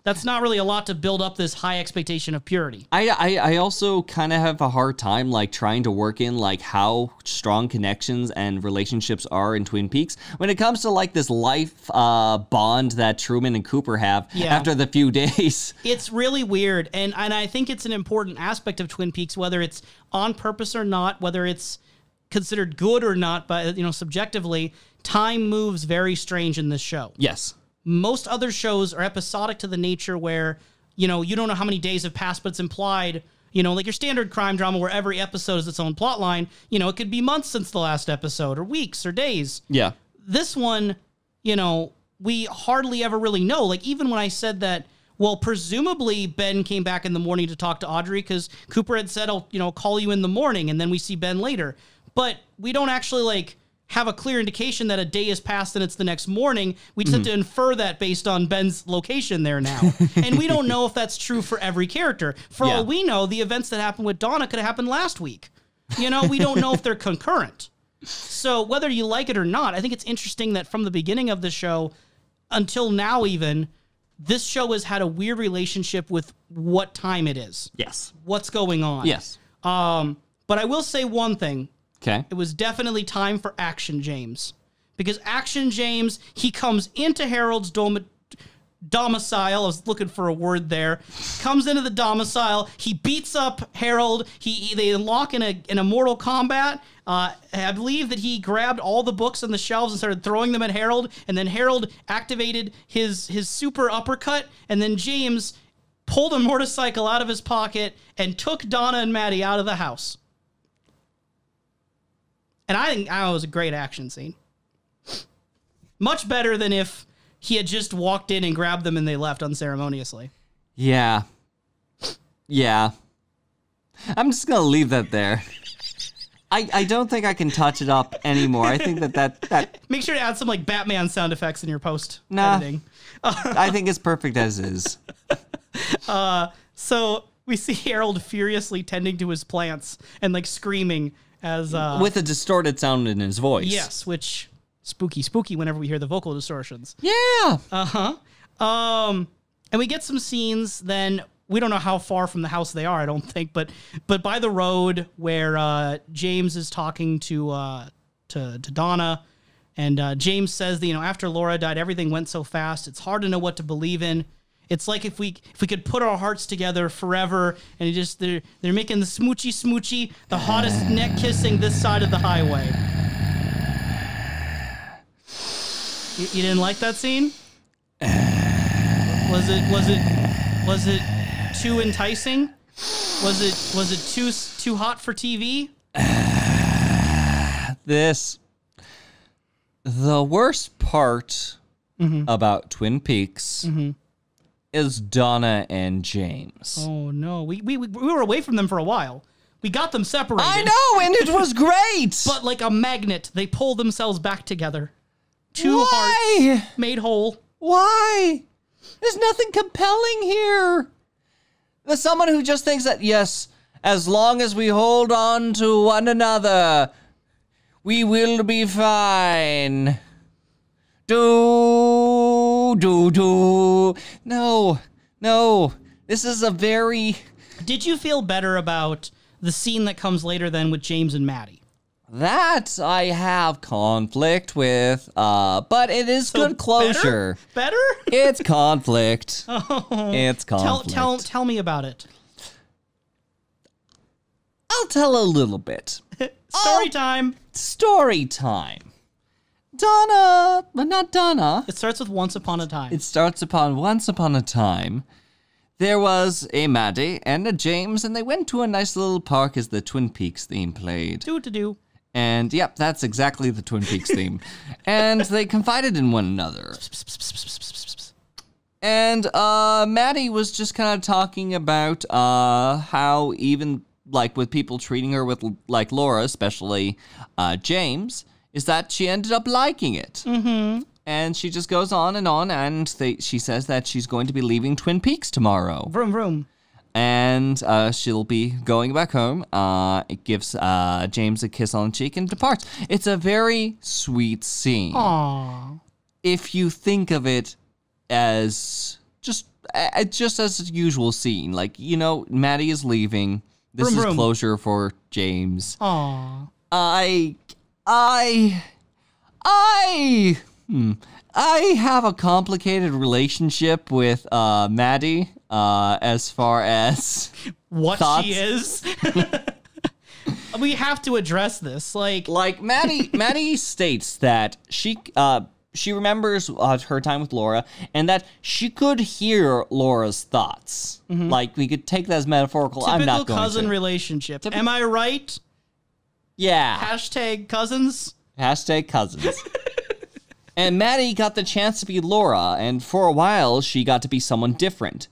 that's not really a lot to build up this high expectation of purity. I also kind of have a hard time like trying to work in like how strong connections and relationships are in Twin Peaks when it comes to like this life bond that Truman and Cooper have after the few days. It's really weird, and I think it's an important aspect of Twin Peaks, whether it's on purpose or not, whether it's considered good or not, but you know, subjectively, time moves very strange in this show. Yes. Most other shows are episodic to the nature where, you know, you don't know how many days have passed, but it's implied, you know, like your standard crime drama where every episode is its own plot line. You know, it could be months since the last episode or weeks or days. Yeah. This one, you know, we hardly ever really know. Like, even when I said that, well, presumably Ben came back in the morning to talk to Audrey because Cooper had said, I'll, you know, call you in the morning, and then we see Ben later. But we don't actually, like, have a clear indication that a day has passed and it's the next morning. We just have to infer that based on Ben's location there now. And we don't know if that's true for every character. For all we know, the events that happened with Donna could have happened last week. You know, we don't know if they're concurrent. So whether you like it or not, I think it's interesting that from the beginning of the show until now even, this show has had a weird relationship with what time it is. Yes. What's going on. Yes. But I will say one thing. Okay. It was definitely time for Action James. Because Action James, he comes into Harold's domicile. I was looking for a word there. Comes into the domicile. He beats up Harold. They lock in a Mortal Kombat. I believe that he grabbed all the books on the shelves and started throwing them at Harold. And then Harold activated his super uppercut. And then James pulled a motorcycle out of his pocket and took Donna and Maddie out of the house. And I think it was a great action scene. Much better than if he had just walked in and grabbed them and they left unceremoniously. Yeah. Yeah. I'm just gonna leave that there. I don't think I can touch it up anymore. I think that Make sure to add some like Batman sound effects in your post Nah. editing. I think it's perfect as is. So we see Harold furiously tending to his plants and like screaming as With a distorted sound in his voice. yes, which spooky whenever we hear the vocal distortions. Yeah. And we get some scenes then. We don't know how far from the house they are, I don't think, but by the road where James is talking to Donna, and James says that, you know, after Laura died, everything went so fast. It's hard to know what to believe in. It's like if we could put our hearts together forever, and they're making the smoochy, the hottest neck kissing this side of the highway. You didn't like that scene? Was it too enticing? Was it too hot for TV? The worst part about Twin Peaks is Donna and James. Oh no, we were away from them for a while. We got them separated. I know, and it was great. But like a magnet, they pull themselves back together. Two Why? hearts made whole. Why? There's nothing compelling here. There's someone who just thinks that, yes, as long as we hold on to one another, we will be fine. No. This is a very... Did you feel better about the scene that comes later then with James and Maddie? That I have conflict with, but it is good closure. Better? It's conflict. Oh. It's conflict. Tell me about it. I'll tell a little bit. Story time. Story time. Donna, but not Donna. It starts with Once Upon a Time. It starts upon Once Upon a Time. There was a Maddie and a James, and they went to a nice little park as the Twin Peaks theme played. Do. And yep, that's exactly the Twin Peaks theme. And they confided in one another. And Maddie was just kind of talking about how even like with people treating her with like Laura, especially James, is that she ended up liking it. Mm-hmm. And she just goes on, and she says that she's going to be leaving Twin Peaks tomorrow. Vroom, vroom. And she'll be going back home. It gives James a kiss on the cheek and departs. It's a very sweet scene. Aww. If you think of it as just as a usual scene, like, you know, Maddie is leaving. This Vroom, is vroom. closure for James. Aww. I have a complicated relationship with Maddie as far as What thoughts. she is. We have to address this. Like Maddie states that she remembers her time with Laura and that she could hear Laura's thoughts. Mm-hmm. Like, we could take that as metaphorical. I'm not typical going cousin to. relationship. Am I right? Yeah. Hashtag cousins. Hashtag cousins. And Maddie got the chance to be Laura, and for a while, she got to be someone different.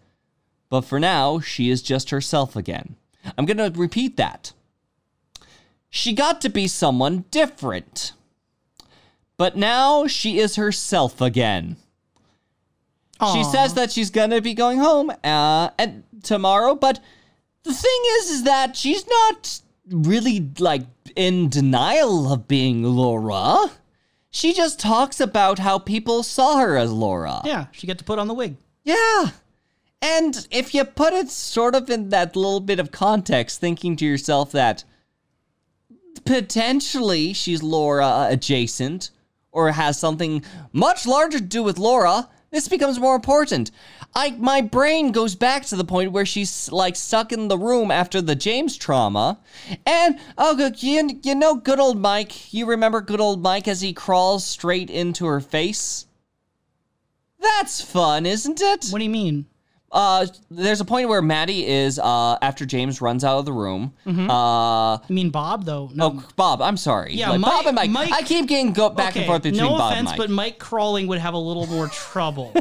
But for now, she is just herself again. I'm going to repeat that. She got to be someone different. But now, she is herself again. Aww. She says that she's going to be going home tomorrow, but the thing is that she's not really, like, in denial of being Laura. She just talks about how people saw her as Laura. Yeah, she got to put on the wig. Yeah. And if you put it sort of in that little bit of context, thinking to yourself that potentially she's Laura adjacent or has something much larger to do with Laura, this becomes more important. My brain goes back to the point where she's like stuck in the room after the James trauma. And, you know good old Mike? You remember good old Mike as he crawls straight into her face? That's fun, isn't it? What do you mean? There's a point where Maddie is, after James runs out of the room. Mm-hmm. You mean Bob, though? No. Oh, Bob, I'm sorry. Yeah, like, Mike, Bob and Mike. Mike. I keep getting back and forth between no Bob offense, and Mike. but Mike crawling would have a little more trouble.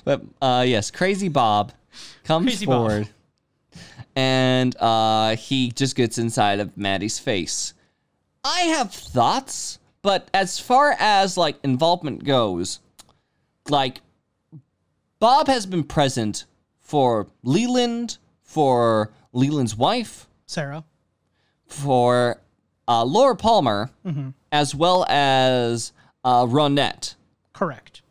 But, yes, Crazy Bob comes Crazy Bob. forward. and he just gets inside of Maddie's face. I have thoughts, but as far as, like, involvement goes, like, Bob has been present for Leland, for Leland's wife, Sarah, for Laura Palmer, as well as Ronette. correct.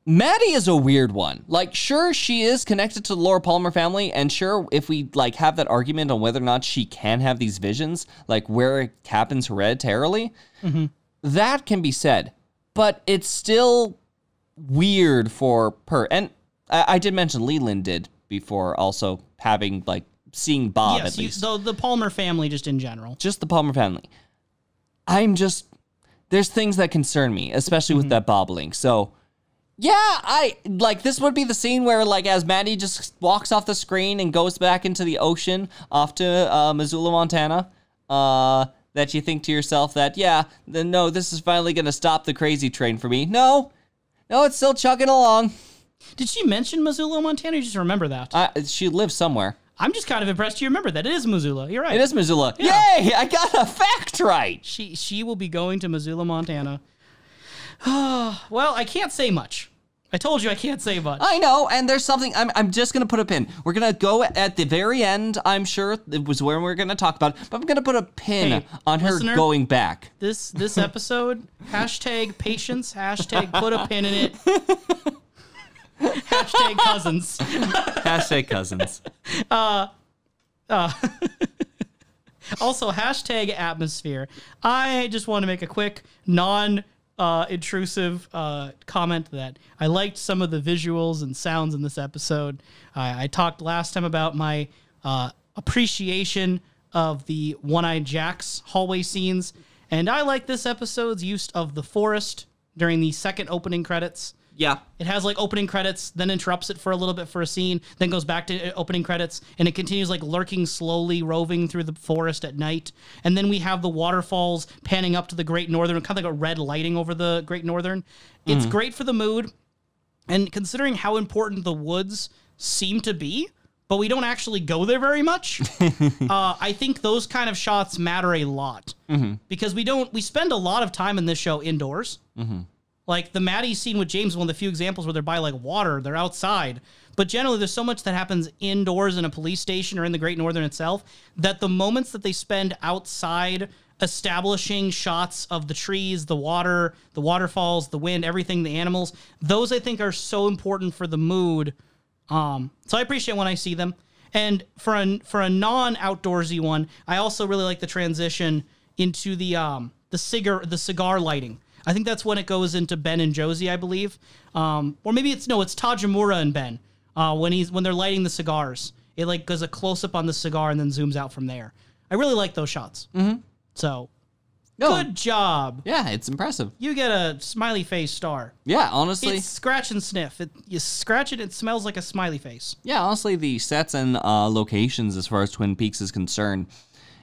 Maddie is a weird one. Like, sure, she is connected to the Laura Palmer family, and sure, if we, like, have that argument on whether or not she can have these visions, like, where it happens hereditarily, that can be said. But it's still weird for her. And I did mention Leland did before also having, like, seeing Bob at least. The Palmer family just in general. Just the Palmer family. There's things that concern me, especially with that bobbling. So, yeah, this would be the scene where, like, as Maddie just walks off the screen and goes back into the ocean off to Missoula, Montana, that you think to yourself that, no, this is finally going to stop the crazy train for me. No, it's still chugging along. Did she mention Missoula, Montana? Or you just remember that? She lives somewhere. I'm just kind of impressed you remember that. It is Missoula. You're right. It is Missoula. Yeah. Yay! I got a fact right. She will be going to Missoula, Montana. Well, I can't say much. I told you I can't say much. I know, and there's something, I'm just going to put a pin. We're going to go at the very end, I'm sure, it was where we're going to talk about it, but I'm going to put a pin on listener, her going back. This episode, hashtag patience, hashtag put a pin in it, hashtag cousins. Hashtag cousins. Also, hashtag atmosphere. I just want to make a quick, intrusive comment that I liked some of the visuals and sounds in this episode. I talked last time about my appreciation of the One-Eyed Jack's hallway scenes, and I like this episode's use of the forest during the second opening credits. Yeah. It has like opening credits, then interrupts it for a little bit for a scene, then goes back to opening credits, and it continues like lurking slowly, roving through the forest at night. And then we have the waterfalls panning up to the Great Northern, kind of like a red lighting over the Great Northern. It's great for the mood. And considering how important the woods seem to be, but we don't actually go there very much, I think those kind of shots matter a lot. Because we spend a lot of time in this show indoors. Like, the Maddie scene with James is one of the few examples where they're by, like, water. They're outside. But generally, there's so much that happens indoors in a police station or in the Great Northern itself that the moments that they spend outside establishing shots of the trees, the water, the waterfalls, the wind, everything, the animals, those, I think, are so important for the mood. So I appreciate when I see them. And for a non-outdoorsy one, I also really like the transition into the cigar lighting. I think that's when it goes into Ben and Josie, I believe. Or maybe it's Tojamura and Ben. When they're lighting the cigars. It like goes a close-up on the cigar and then zooms out from there. I really like those shots. So, good job. Yeah, it's impressive. You get a smiley face star. Yeah, honestly. It's scratch and sniff. You scratch it, it smells like a smiley face. Yeah, honestly, the sets and locations as far as Twin Peaks is concerned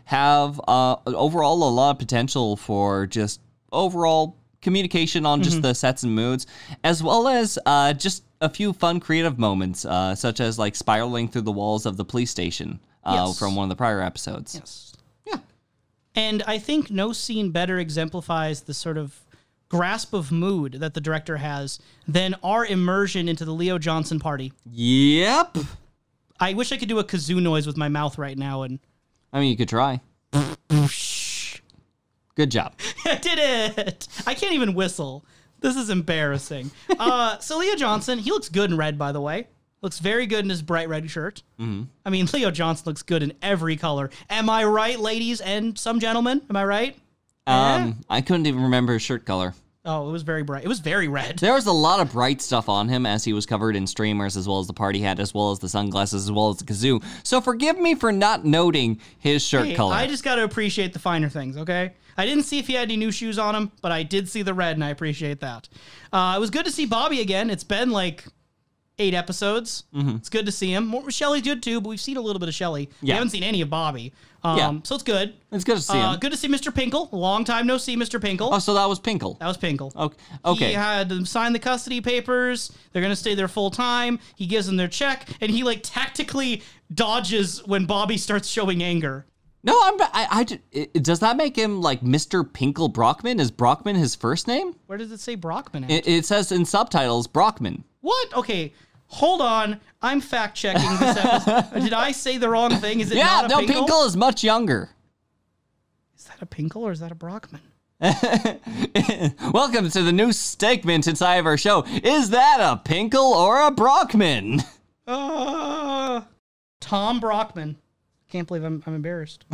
have overall a lot of potential for just overall communication on just the sets and moods, as well as just a few fun creative moments, such as like spiraling through the walls of the police station from one of the prior episodes. Yes. Yeah. And I think no scene better exemplifies the sort of grasp of mood that the director has than our immersion into the Leo Johnson party. Yep. I wish I could do a kazoo noise with my mouth right now. And I mean, you could try. Good job. I did it. I can't even whistle. This is embarrassing. So Leo Johnson, he looks good in red, by the way. Looks very good in his bright red shirt. I mean, Leo Johnson looks good in every color. Am I right, ladies and some gentlemen? Am I right? I couldn't even remember his shirt color. Oh, it was very bright. It was very red. There was a lot of bright stuff on him as he was covered in streamers, as well as the party hat, as well as the sunglasses, as well as the kazoo. So forgive me for not noting his shirt color. I just got to appreciate the finer things, okay? I didn't see if he had any new shoes on him, but I did see the red, and I appreciate that. It was good to see Bobby again. It's been like 8 episodes. It's good to see him. Shelley's good too, but we've seen a little bit of Shelley. We haven't seen any of Bobby. So it's good. It's good to see him. Good to see Mr. Pinkle. Long time no see, Mr. Pinkle. Oh, so that was Pinkle. That was Pinkle. Okay. He had them sign the custody papers. They're going to stay there full time. He gives them their check, and he like tactically dodges when Bobby starts showing anger. No, does that make him like Mr. Pinkle Brockman? Is Brockman his first name? Where does it say Brockman at? It says in subtitles, Brockman. What? Okay, hold on. I'm fact-checking this episode. Did I say the wrong thing? Is it not a Pinkle? Pinkle is much younger. Is that a Pinkle or is that a Brockman? Welcome to the new statement inside of our show. Is that a Pinkle or a Brockman? Tom Brockman. Can't believe I'm embarrassed.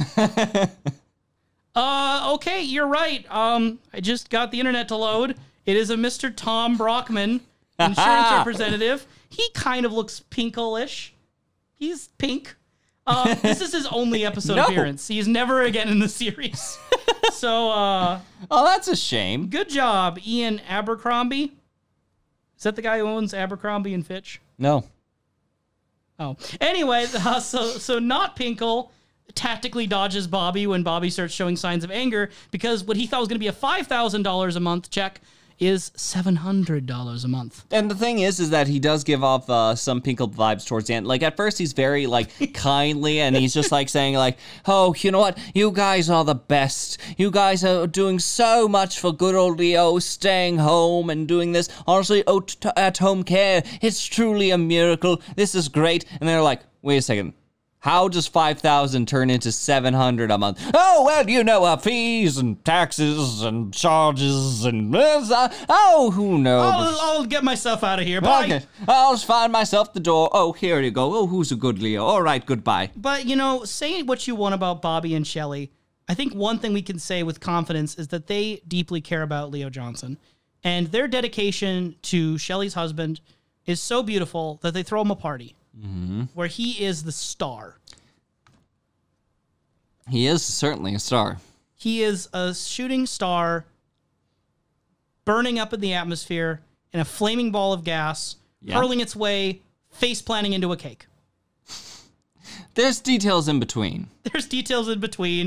Okay, you're right. I just got the internet to load. It is a Mr. Tom Brockman, insurance representative. He kind of looks pinkle-ish. He's pink. This is his only episode appearance. He's never again in the series. So, oh, that's a shame. Good job, Ian Abercrombie. Is that the guy who owns Abercrombie and Fitch? No. Oh, anyway, so not Pinkle tactically dodges Bobby when Bobby starts showing signs of anger because what he thought was going to be a $5,000 a month check is $700 a month. And the thing is that he does give off some Pinkle vibes towards the end. Like at first he's very like kindly and he's just like saying like, oh, you know what? You guys are the best. You guys are doing so much for good old Leo, staying home and doing this. Honestly, at-home care, it's truly a miracle. This is great. And they're like, wait a second. How does 5,000 turn into 700 a month? Oh, well, you know, fees and taxes and charges and who knows? I'll get myself out of here. Bye. Okay, I'll just find myself the door. Oh, here you go. Oh, who's a good Leo? All right, goodbye. But, say what you want about Bobby and Shelley. I think one thing we can say with confidence is that they deeply care about Leo Johnson. And their dedication to Shelley's husband is so beautiful that they throw him a party. Mm-hmm. Where he is the star. He is certainly a star. He is a shooting star burning up in the atmosphere in a flaming ball of gas, hurling its way, face planting into a cake. There's details in between.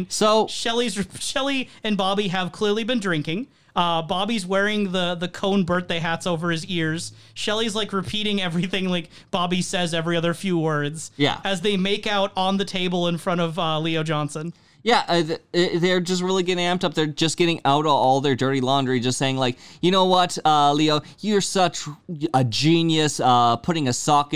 So Shelley and Bobby have clearly been drinking. Bobby's wearing the cone birthday hats over his ears. Shelley's like repeating everything like Bobby says every other few words. Yeah. As they make out on the table in front of Leo Johnson. Yeah, they're just really getting amped up. They're just getting out all their dirty laundry, just saying like, you know what, Leo, you're such a genius. Putting soap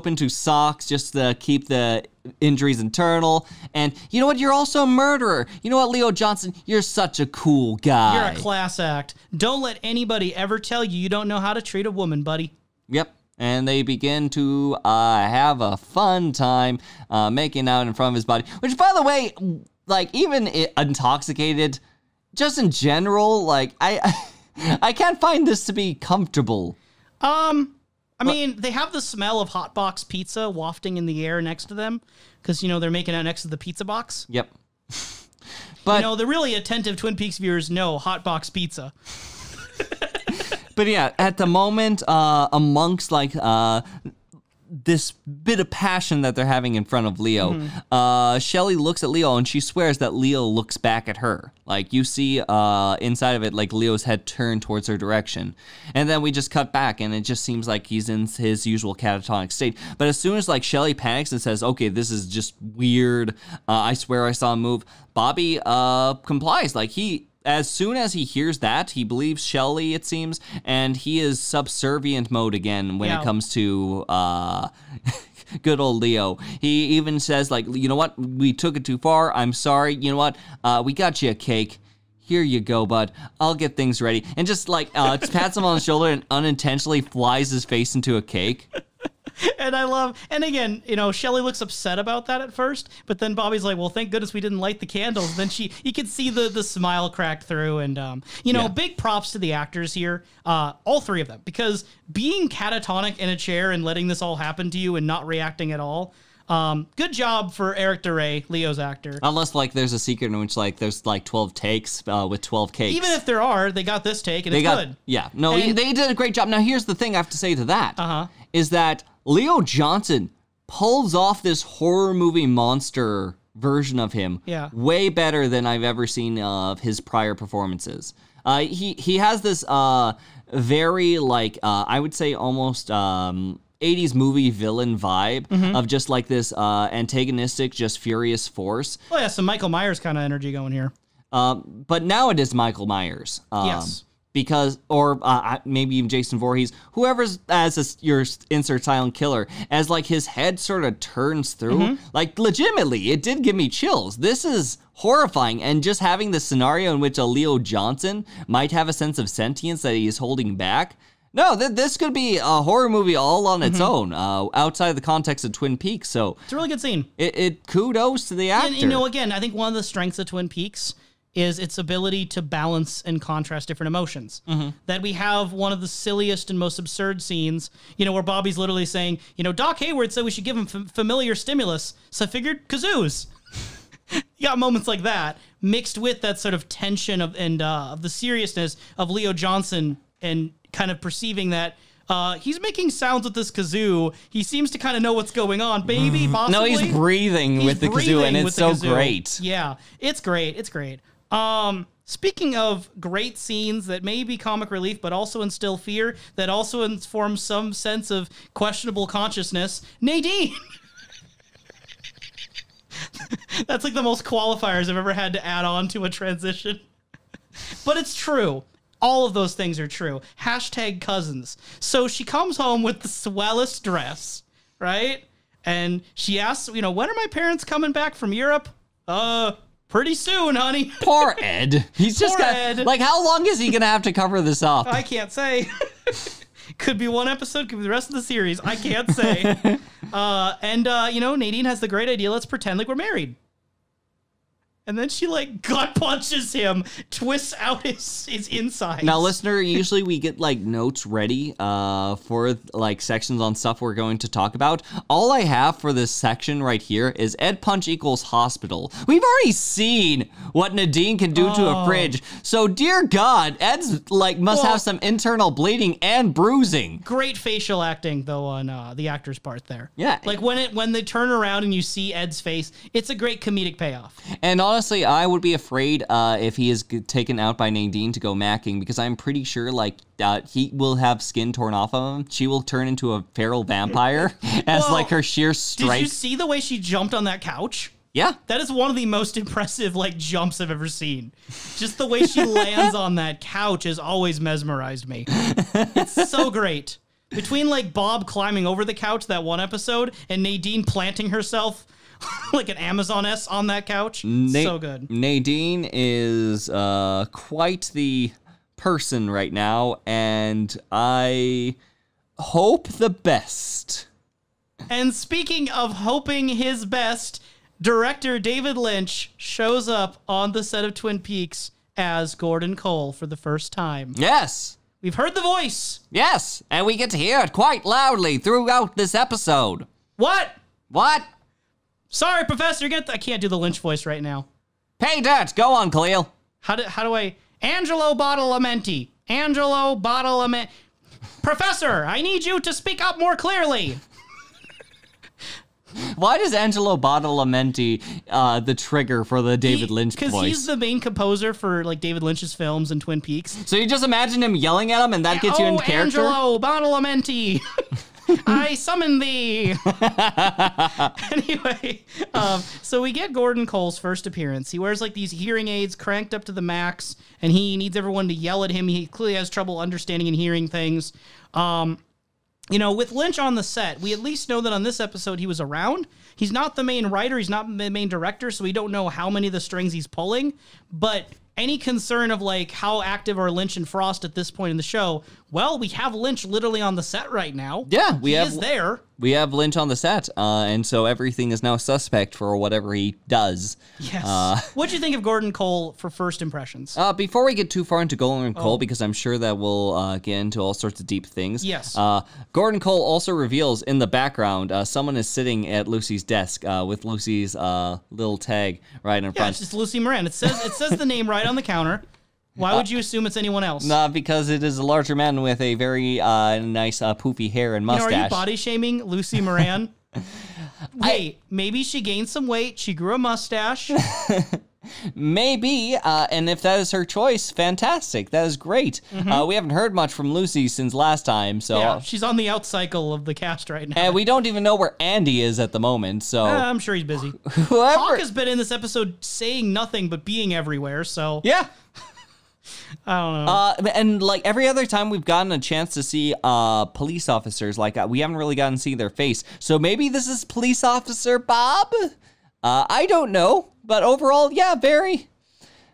into socks just to keep the injuries internal. And you know what, you're also a murderer. You know what, Leo Johnson, you're such a cool guy. You're a class act. Don't let anybody ever tell you don't know how to treat a woman, buddy. Yep. And they begin to have a fun time making out in front of his body. Which, by the way, like, even intoxicated, just in general, like, I can't find this to be comfortable. I mean, they have the smell of hot box pizza wafting in the air next to them because, they're making out next to the pizza box. Yep. But the really attentive Twin Peaks viewers know hot box pizza. But yeah, at the moment, amongst like this bit of passion that they're having in front of Leo, Shelley looks at Leo and she swears that Leo looks back at her. Like you see inside of it, like Leo's head turned towards her direction. And then we just cut back and it just seems like he's in his usual catatonic state. But as soon as like Shelley panics and says, okay, this is just weird. I swear I saw him move. Bobby complies. Like as soon as he hears that, he believes Shelley, it seems, and he is subservient mode again when it comes to good old Leo. He even says, like, you know what, we took it too far, I'm sorry, you know what, we got you a cake. Here you go, bud. I'll get things ready. And just, like, pats him on the shoulder and unintentionally flies his face into a cake. And again, Shelley looks upset about that at first, but then Bobby's like, well, thank goodness we didn't light the candles. Then you could see the smile crack through. And, big props to the actors here, all three of them, because being catatonic in a chair and letting this all happen to you and not reacting at all, good job for Eric DeRay, Leo's actor. Unless, like, there's a secret in which, like, there's, like, 12 takes with 12 cakes. Even if there are, they got this take, and it's good. Yeah. No, they did a great job. Now, here's the thing I have to say to that, is that Leo Johnson pulls off this horror movie monster version of him way better than I've ever seen of his prior performances. He has this very, like, I would say almost 80s movie villain vibe of just like this antagonistic, just furious force. Oh yeah, some Michael Myers kind of energy going here. But now it is Michael Myers. Yes. Because, or maybe even Jason Voorhees, whoever's as your insert silent killer, as like his head sort of turns through, like legitimately, it did give me chills. This is horrifying, and just having the scenario in which a Leo Johnson might have a sense of sentience that he is holding back. No, this could be a horror movie all on its own, outside the context of Twin Peaks. So it's a really good scene. It kudos to the actor. And, you know, again, I think one of the strengths of Twin Peaks is its ability to balance and contrast different emotions. That we have one of the silliest and most absurd scenes, you know, where Bobby's literally saying, you know, Doc Hayward said we should give him familiar stimulus, so I figured kazoos. You got moments like that, mixed with that sort of tension of the seriousness of Leo Johnson and kind of perceiving that he's making sounds with this kazoo. He seems to kind of know what's going on. Maybe, possibly. No, he's breathing with the kazoo, and it's so great. Yeah, it's great. It's great. Speaking of great scenes that may be comic relief, but also instill fear, that also inform some sense of questionable consciousness, Nadine. That's like the most qualifiers I've ever had to add on to a transition. But it's true. All of those things are true. Hashtag cousins. So she comes home with the swellest dress, right? And she asks, you know, when are my parents coming back from Europe? Pretty soon, honey. Poor Ed. He's just got, like, how long is he going to have to cover this up? I can't say. Could be one episode, could be the rest of the series. I can't say. You know, Nadine has the great idea. Let's pretend like we're married. And then she, like, gut punches him, twists out his insides. Now, listener, usually we get, like, notes ready for, like, sections on stuff we're going to talk about. All I have for this section right here is Ed Punch equals hospital. We've already seen what Nadine can do to a fridge. So, dear God, Ed's, like, must have some internal bleeding and bruising. Great facial acting, though, on the actor's part there. Yeah. Like, when they turn around and you see Ed's face, it's a great comedic payoff. And honestly, I would be afraid if he is taken out by Nadine to go macking, because I'm pretty sure, like, he will have skin torn off of him. She will turn into a feral vampire as, like, her sheer strength. Did you see the way she jumped on that couch? Yeah. That is one of the most impressive, like, jumps I've ever seen. Just the way she lands on that couch has always mesmerized me. It's so great. Between, like, Bob climbing over the couch that one episode and Nadine planting herself like an Amazoness on that couch. So good. Nadine is quite the person right now, and I hope the best. And speaking of hoping his best, director David Lynch shows up on the set of Twin Peaks as Gordon Cole for the first time. Yes. We've heard the voice. Yes, and we get to hear it quite loudly throughout this episode. What? What? Sorry, Professor, I can't do the Lynch voice right now. Pay dirt. Go on, Kalil. How do I... Angelo Badalamenti. Angelo Badalamenti. Professor, I need you to speak up more clearly. Why does Angelo Badalamenti the trigger for the David Lynch voice? Because he's the main composer for, like, David Lynch's films and Twin Peaks. So you just imagine him yelling at him, and that gets you in character? Angelo Badalamenti. I summon thee. Anyway, so we get Gordon Cole's first appearance. He wears, like, these hearing aids cranked up to the max, and he needs everyone to yell at him. He clearly has trouble understanding and hearing things. You know, with Lynch on the set, we at least know that on this episode he was around. He's not the main writer, he's not the main director, so we don't know how many of the strings he's pulling, but any concern of, like, how active are Lynch and Frost at this point in the show? Well, we have Lynch literally on the set right now. Yeah, he is there. We have Lynch on the set, and so everything is now suspect for whatever he does. Yes. What'd you think of Gordon Cole for first impressions? Before we get too far into Gordon Cole, because I'm sure that we'll get into all sorts of deep things. Yes. Gordon Cole also reveals in the background someone is sitting at Lucy's desk with Lucy's little tag right in front. Yeah, it's just Lucy Moran. It says the name right on the counter. Why would you assume it's anyone else? Because it is a larger man with a very nice poofy hair and mustache. You know, are you body shaming Lucy Moran? Wait, maybe she gained some weight. She grew a mustache. Maybe, and if that is her choice, fantastic. That is great. We haven't heard much from Lucy since last time, so... Yeah, she's on the out cycle of the cast right now. And we don't even know where Andy is at the moment, so... I'm sure he's busy. Whoever... Hawk has been in this episode saying nothing but being everywhere, so... Yeah. I don't know. And like every other time we've gotten a chance to see police officers, like we haven't really gotten to see their face. So maybe this is Police Officer Bob? I don't know. But overall, yeah, very,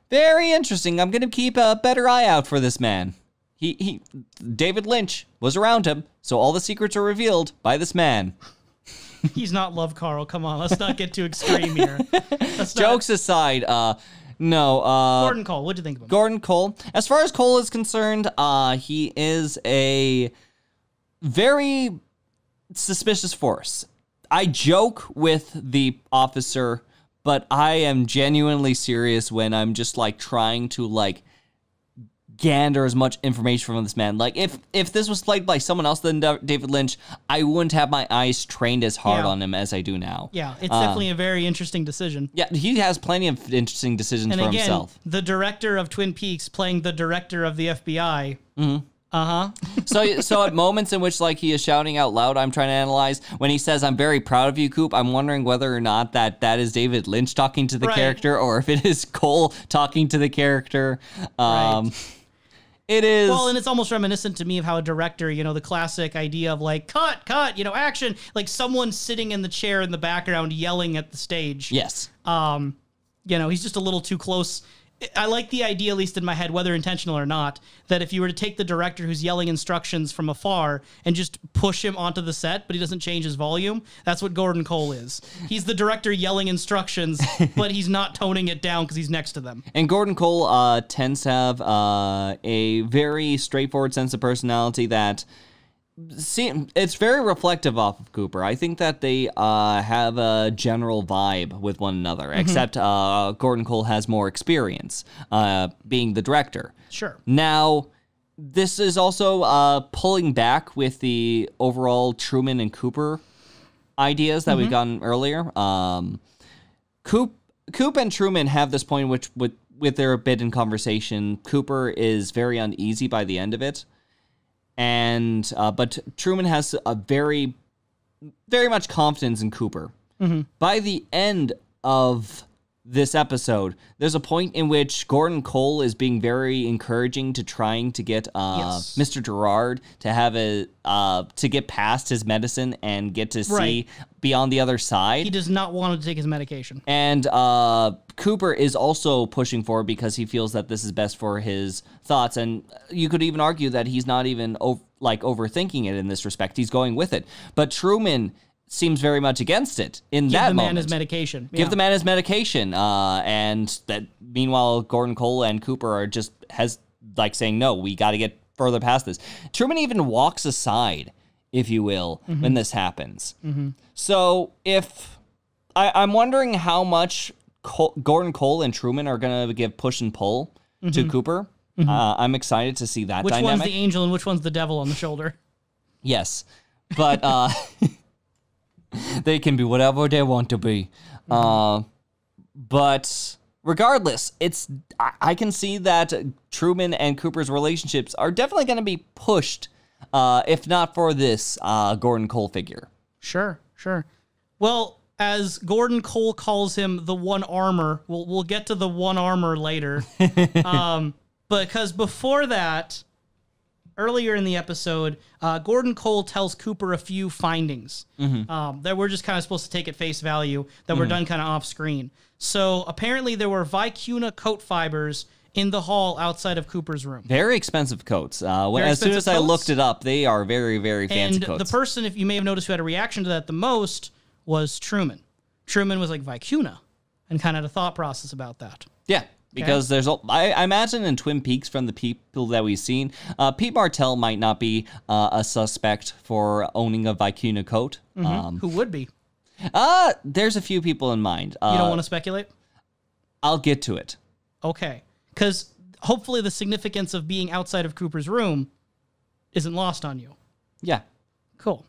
very interesting. I'm going to keep a better eye out for this man. David Lynch was around him, so all the secrets are revealed by this man. He's not Love Carl. Come on, let's not get too extreme here. Jokes aside, no. Gordon Cole, what'd you think of him? Gordon Cole. As far as Cole is concerned, he is a very suspicious force. I joke with the officer, but I am genuinely serious when I'm just like trying to like gander as much information from this man. Like if this was played by someone else than David Lynch, I wouldn't have my eyes trained as hard on him as I do now. Yeah, it's definitely a very interesting decision. Yeah, he has plenty of interesting decisions and for again, himself. The director of Twin Peaks playing the director of the FBI. So at moments in which like he is shouting out loud, I'm trying to analyze when he says, "I'm very proud of you, Coop." I'm wondering whether or not that is David Lynch talking to the character, or if it is Cole talking to the character. Right. It is. Well, and it's almost reminiscent to me of how a director, the classic idea of like, cut, action, like someone sitting in the chair in the background yelling at the stage. Yes. He's just a little too close. I like the idea, at least in my head, whether intentional or not, that if you were to take the director who's yelling instructions from afar and just push him onto the set, but he doesn't change his volume, that's what Gordon Cole is. He's the director yelling instructions, but he's not toning it down because he's next to them. And Gordon Cole tends to have a very straightforward sense of personality that... it's very reflective off of Cooper. I think that they have a general vibe with one another, except Gordon Cole has more experience being the director. Sure. Now, this is also pulling back with the overall Truman and Cooper ideas that we've gotten earlier. Coop and Truman have this point which, with their bit in conversation, Cooper is very uneasy by the end of it. And but Truman has a very, very much confidence in Cooper. By the end of this episode, there's a point in which Gordon Cole is being very encouraging to trying to get Mr. Gerard to have to get past his medicine and get to see beyond the other side. He does not want to take his medication. And Cooper is also pushing for it because he feels that this is best for his thoughts. And you could even argue that he's not even overthinking it in this respect. He's going with it. But Truman seems very much against it in that moment. Give the man his medication. Give the man his medication. And that meanwhile, Gordon Cole and Cooper are just saying, no, we got to get further past this. Truman even walks aside, if you will, when this happens. So if I'm wondering how much Gordon Cole and Truman are going to give push and pull to Cooper. I'm excited to see that dynamic. Which one's the angel and which one's the devil on the shoulder? Yes. But they can be whatever they want to be. But regardless, I can see that Truman and Cooper's relationships are definitely going to be pushed, if not for this Gordon Cole figure. Sure. Well, as Gordon Cole calls him, the one armor, we'll get to the one armor later. Because before that, earlier in the episode, Gordon Cole tells Cooper a few findings that we're just kind of supposed to take at face value, that were done kind of off screen. So apparently there were vicuna coat fibers in the hall outside of Cooper's room. Very expensive coats. As soon as I looked it up, they are very, very fancy coats. And the person, if you may have noticed, who had a reaction to that the most was Truman. Truman was like, vicuna, and kind of had a thought process about that. Yeah. Because I imagine in Twin Peaks, from the people that we've seen, Pete Martell might not be a suspect for owning a vicuna coat. Who would be? There's a few people in mind. You don't want to speculate? I'll get to it. Okay. Because hopefully the significance of being outside of Cooper's room isn't lost on you. Yeah. Cool.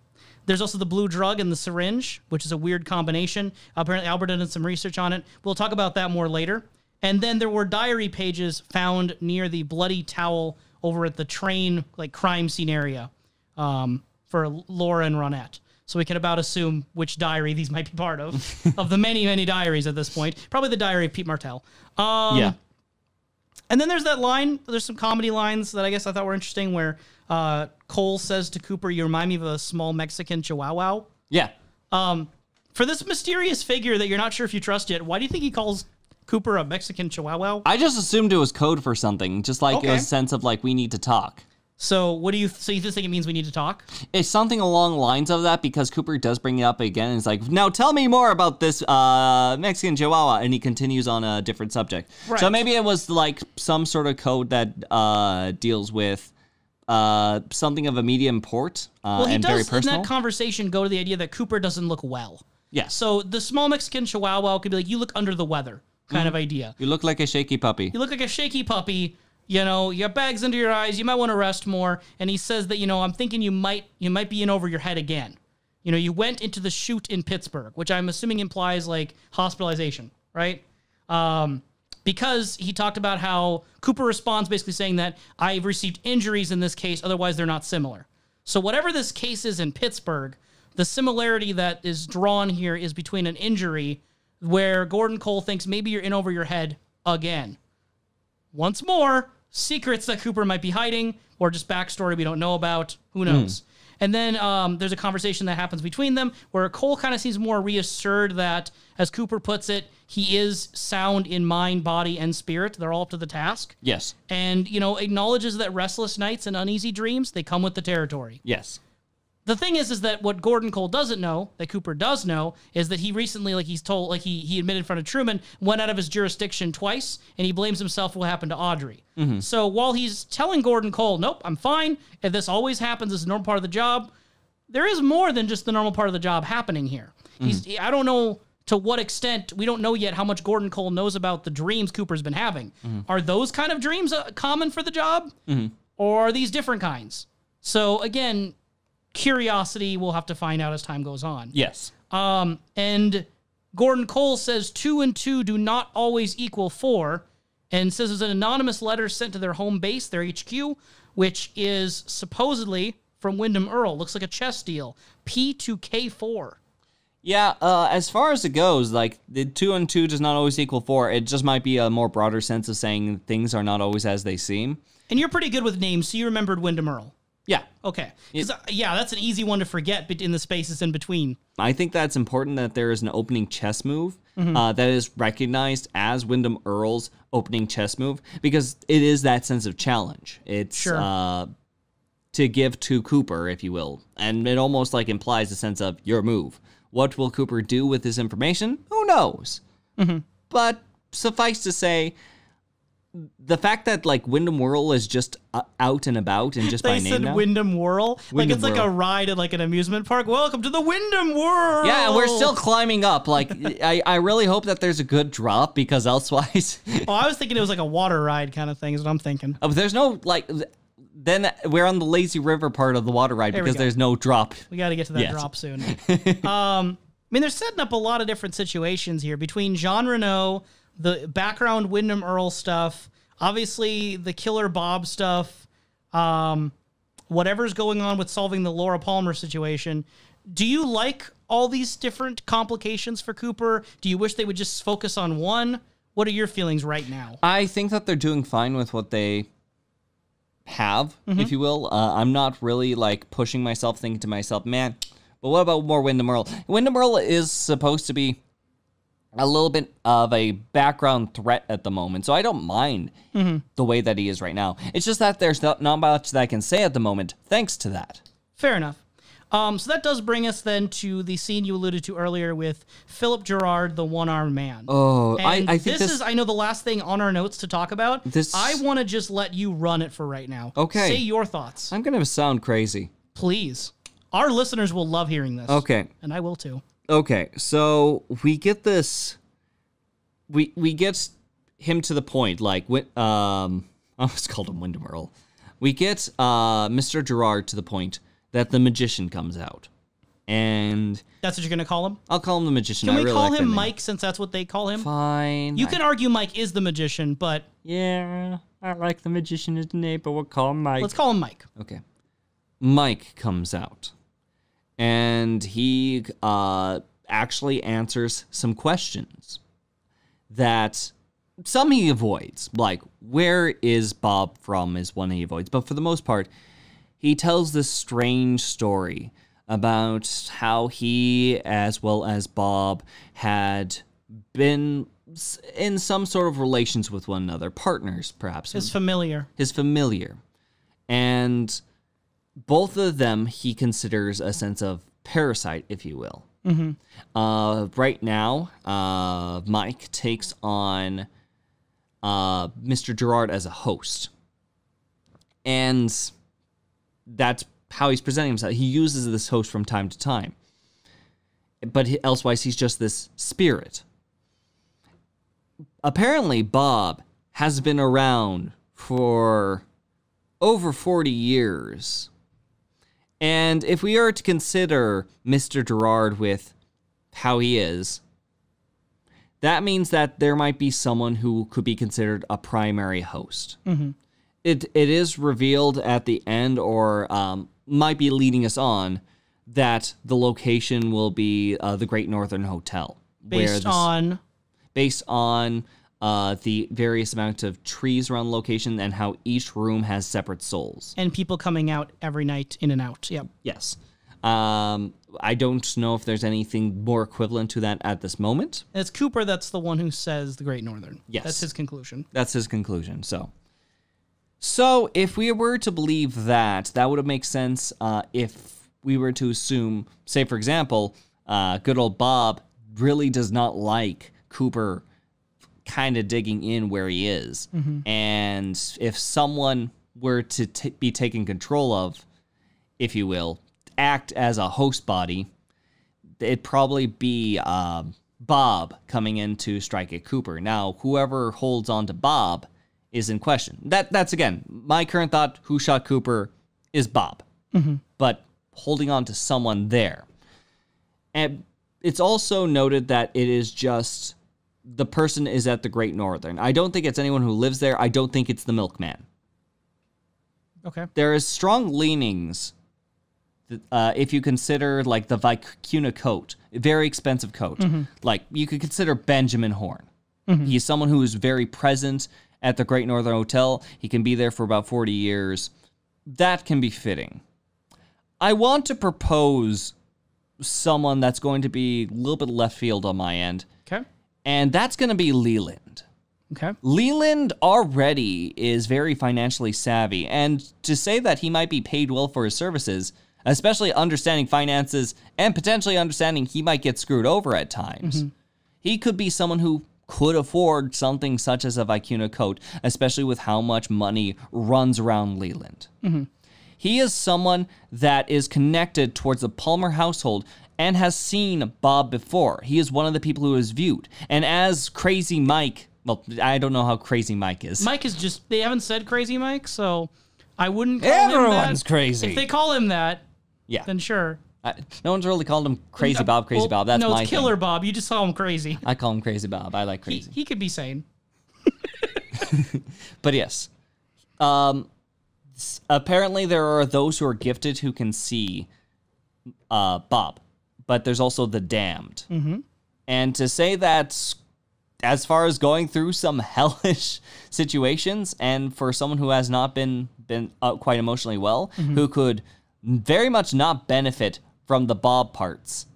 There's also the blue drug and the syringe, which is a weird combination. Apparently Albert did some research on it. We'll talk about that more later. And then there were diary pages found near the bloody towel over at the train, like, crime scene area for Laura and Ronette. So we can about assume which diary these might be part of the many, many diaries at this point. Probably the diary of Pete Martell. Yeah. And then there's that line. There's some comedy lines that I guess I thought were interesting where Cole says to Cooper, "You remind me of a small Mexican chihuahua." Yeah. For this mysterious figure that you're not sure if you trust yet, why do you think he calls Cooper a Mexican chihuahua? I just assumed it was code for something, just like a sense of like, we need to talk. So so you just think it means we need to talk? It's something along the lines of that, because Cooper does bring it up again. And it's like, now tell me more about this Mexican chihuahua, and he continues on a different subject. Right. So maybe it was like some sort of code that deals with something of immediate import and very personal. In that conversation go to the idea that Cooper doesn't look well. Yeah. So the small Mexican chihuahua could be like, you look under the weather kind of idea. You look like a shaky puppy. You look like a shaky puppy. You know, you have bags under your eyes. You might want to rest more. And he says that, I'm thinking you might be in over your head again. You went into the chute in Pittsburgh, which I'm assuming implies like hospitalization, right? Because he talked about how Cooper responds basically saying that I've received injuries in this case, otherwise they're not similar. So whatever this case is in Pittsburgh, the similarity that is drawn here is between an injury where Gordon Cole thinks maybe you're in over your head again. Once more, secrets that Cooper might be hiding, or just backstory we don't know about. Who knows? And then there's a conversation that happens between them where Cole kind of seems more reassured that, as Cooper puts it, he is sound in mind, body, and spirit. They're all up to the task. Yes. And, acknowledges that restless nights and uneasy dreams, they come with the territory. Yes. The thing is that what Gordon Cole doesn't know, that Cooper does know, is that he recently, like he's told, like he admitted in front of Truman, went out of his jurisdiction twice, and he blames himself for what happened to Audrey. So while he's telling Gordon Cole, nope, I'm fine, if this always happens, it's a normal part of the job, there is more than just the normal part of the job happening here. I don't know to what extent, we don't know yet how much Gordon Cole knows about the dreams Cooper's been having. Are those kind of dreams common for the job? Or are these different kinds? So again, curiosity, we'll have to find out as time goes on. Yes. And Gordon Cole says 2 and 2 do not always equal 4, and says there's an anonymous letter sent to their home base, their HQ, which is supposedly from Wyndham Earl. Looks like a chess deal. P2K4. Yeah, as far as it goes, like, the 2 and 2 does not always equal 4. It just might be a more broader sense of saying things are not always as they seem. And you're pretty good with names, so you remembered Wyndham Earl. Yeah. Okay. Yeah, that's an easy one to forget in the spaces in between. I think that's important that there is an opening chess move that is recognized as Wyndham Earl's opening chess move, because it is that sense of challenge. It's to give to Cooper, if you will. And it almost like implies a sense of your move. What will Cooper do with this information? Who knows? But suffice to say, the fact that like Wyndham Whirl is just out and about and just by name now. They said Wyndham Whirl? Like it's like a ride at like an amusement park. Welcome to the Wyndham Whirl! Yeah, and we're still climbing up. Like, I really hope that there's a good drop, because elsewise... Oh, I was thinking it was like a water ride kind of thing is what I'm thinking. Oh, but there's no, like... Then we're on the lazy river part of the water ride because there's no drop. We got to get to that drop soon. They're setting up a lot of different situations here between Jean Reno, the background Wyndham Earl stuff, obviously the Killer Bob stuff, whatever's going on with solving the Laura Palmer situation. Do you like all these different complications for Cooper? Do you wish they would just focus on one? What are your feelings right now? I think that they're doing fine with what they have, if you will. I'm not really like pushing myself, thinking to myself, man, but what about more Wyndham Earl? Wyndham Earl is supposed to be a little bit of a background threat at the moment, so I don't mind the way that he is right now. It's just that there's not much that I can say at the moment, thanks to that. Fair enough. So that does bring us then to the scene you alluded to earlier with Philip Gerard, the one-armed man. Oh, and I think this is, I know, the last thing on our notes to talk about. I want to just let you run it for right now. Okay. Say your thoughts. I'm going to sound crazy. Please. Our listeners will love hearing this. Okay. And I will too. Okay, so we get this... We get him to the point, like... I almost called him Wyndham Earl. We get Mr. Gerard to the point that the magician comes out. And That's what you're going to call him? I'll call him the magician. Can we I really call like him that name. Mike since that's what they call him? Fine. You can argue Mike is the magician, but Yeah, I like the magician as the name, but we'll call him Mike. let's call him Mike. Okay. Mike comes out, and he actually answers some questions that some he avoids. Like, where is Bob from is one he avoids. But for the most part, he tells this strange story about how he, as well as Bob, had been in some sort of relations with one another, partners, perhaps. His familiar. His familiar. And both of them he considers a sense of parasite, if you will. Right now, Mike takes on Mr. Gerard as a host. And that's how he's presenting himself. He uses this host from time to time. But elsewise, he's just this spirit. Apparently, Bob has been around for over 40 years. And if we are to consider Mr. Gerard with how he is, that means that there might be someone who could be considered a primary host. It is revealed at the end, or might be leading us on, that the location will be the Great Northern Hotel. Based on the various amounts of trees around the location and how each room has separate souls. and people coming out every night, in and out. Yep. Yes. I don't know if there's anything more equivalent to that at this moment. And it's Cooper that's the one who says the Great Northern. Yes. That's his conclusion. That's his conclusion. So if we were to believe that, that would have made sense if we were to assume, say, for example, good old Bob really does not like Cooper kind of digging in where he is. And if someone were to be taken control of, if you will, act as a host body, it'd probably be Bob coming in to strike at Cooper. Now, whoever holds on to Bob is in question. That's, again, my current thought, who shot Cooper is Bob. But holding on to someone there. And it's also noted that it is just the person is at the Great Northern. I don't think it's anyone who lives there. I don't think it's the milkman. Okay. There is strong leanings, if you consider, like, the Vicuna coat, a very expensive coat. Like, you could consider Benjamin Horn. He's someone who is very present at the Great Northern Hotel. He can be there for about 40 years. That can be fitting. I want to propose someone that's going to be a little bit left field on my end. Okay. And that's going to be Leland. Okay. Leland already is very financially savvy, and to say that he might be paid well for his services, especially understanding finances and potentially understanding he might get screwed over at times, he could be someone who could afford something such as a Vicuna coat, especially with how much money runs around Leland. He is someone that is connected towards the Palmer household and has seen Bob before. He is one of the people who is viewed. And as Crazy Mike, well, I don't know how Crazy Mike is. Mike is just, they haven't said Crazy Mike, so I wouldn't call him that. Everyone's crazy. If they call him that, Yeah. then sure. No one's really called him Crazy Bob, Crazy Bob. That's no, my it's Killer thing. Bob. You just call him Crazy. I call him Crazy Bob. I like crazy. He could be sane. But yes. Apparently there are those who are gifted who can see Bob. But there's also the damned. And to say that as far as going through some hellish situations, and for someone who has not been quite emotionally well, who could very much not benefit from the Bob parts,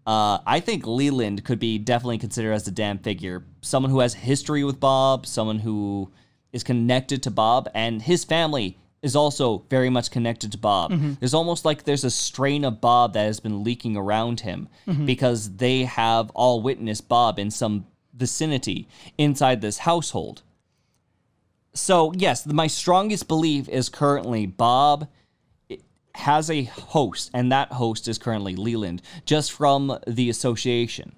I think Leland could be definitely considered as the damned figure. Someone who has history with Bob, someone who is connected to Bob, and his family is also very much connected to Bob. There's almost like there's a strain of Bob that has been leaking around him because they have all witnessed Bob in some vicinity inside this household. So yes, my strongest belief is currently Bob has a host, and that host is currently Leland, just from the association.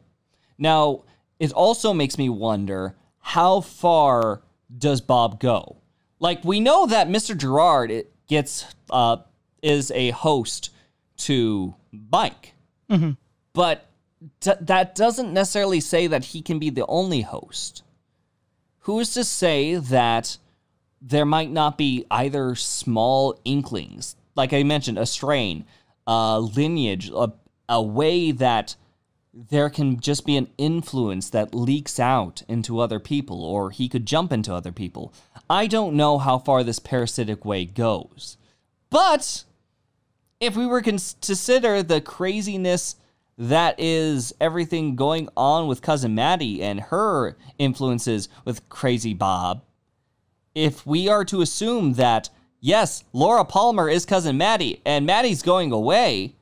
Now, it also makes me wonder, how far does Bob go? Like, we know that Mr. Gerard is a host to Mike. But that doesn't necessarily say that he can be the only host. Who's to say that there might not be either small inklings, like I mentioned, a strain, a lineage, a way that there can just be an influence that leaks out into other people, or he could jump into other people. I don't know how far this parasitic way goes. But if we were to consider the craziness that is everything going on with Cousin Maddie and her influences with Crazy Bob, if we are to assume that, yes, Laura Palmer is Cousin Maddie, and Maddie's going away,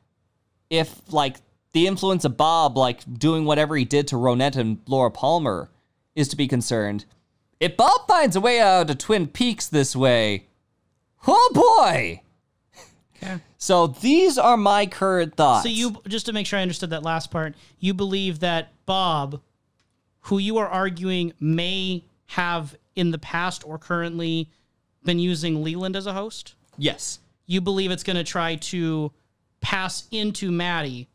if, like, the influence of Bob, like, doing whatever he did to Ronette and Laura Palmer is to be concerned, if Bob finds a way out of Twin Peaks this way, oh boy! Okay. So these are my current thoughts. So you, just to make sure I understood that last part, you believe that Bob, who you are arguing may have in the past or currently been using Leland as a host? Yes. You believe it's going to try to pass into Maddie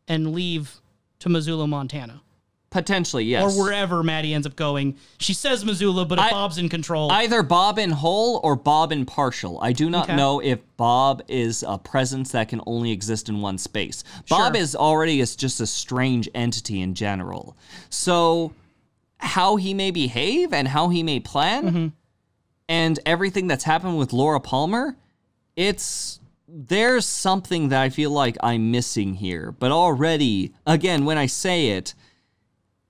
and leave to Missoula, Montana? Potentially, yes. Or wherever Maddie ends up going. She says Missoula, but if Bob's in control... Either Bob in whole or Bob in partial. I do not know if Bob is a presence that can only exist in one space. Bob is already just a strange entity in general. So how he may behave and how he may plan and everything that's happened with Laura Palmer, there's something that I feel like I'm missing here. But already, again, when I say it,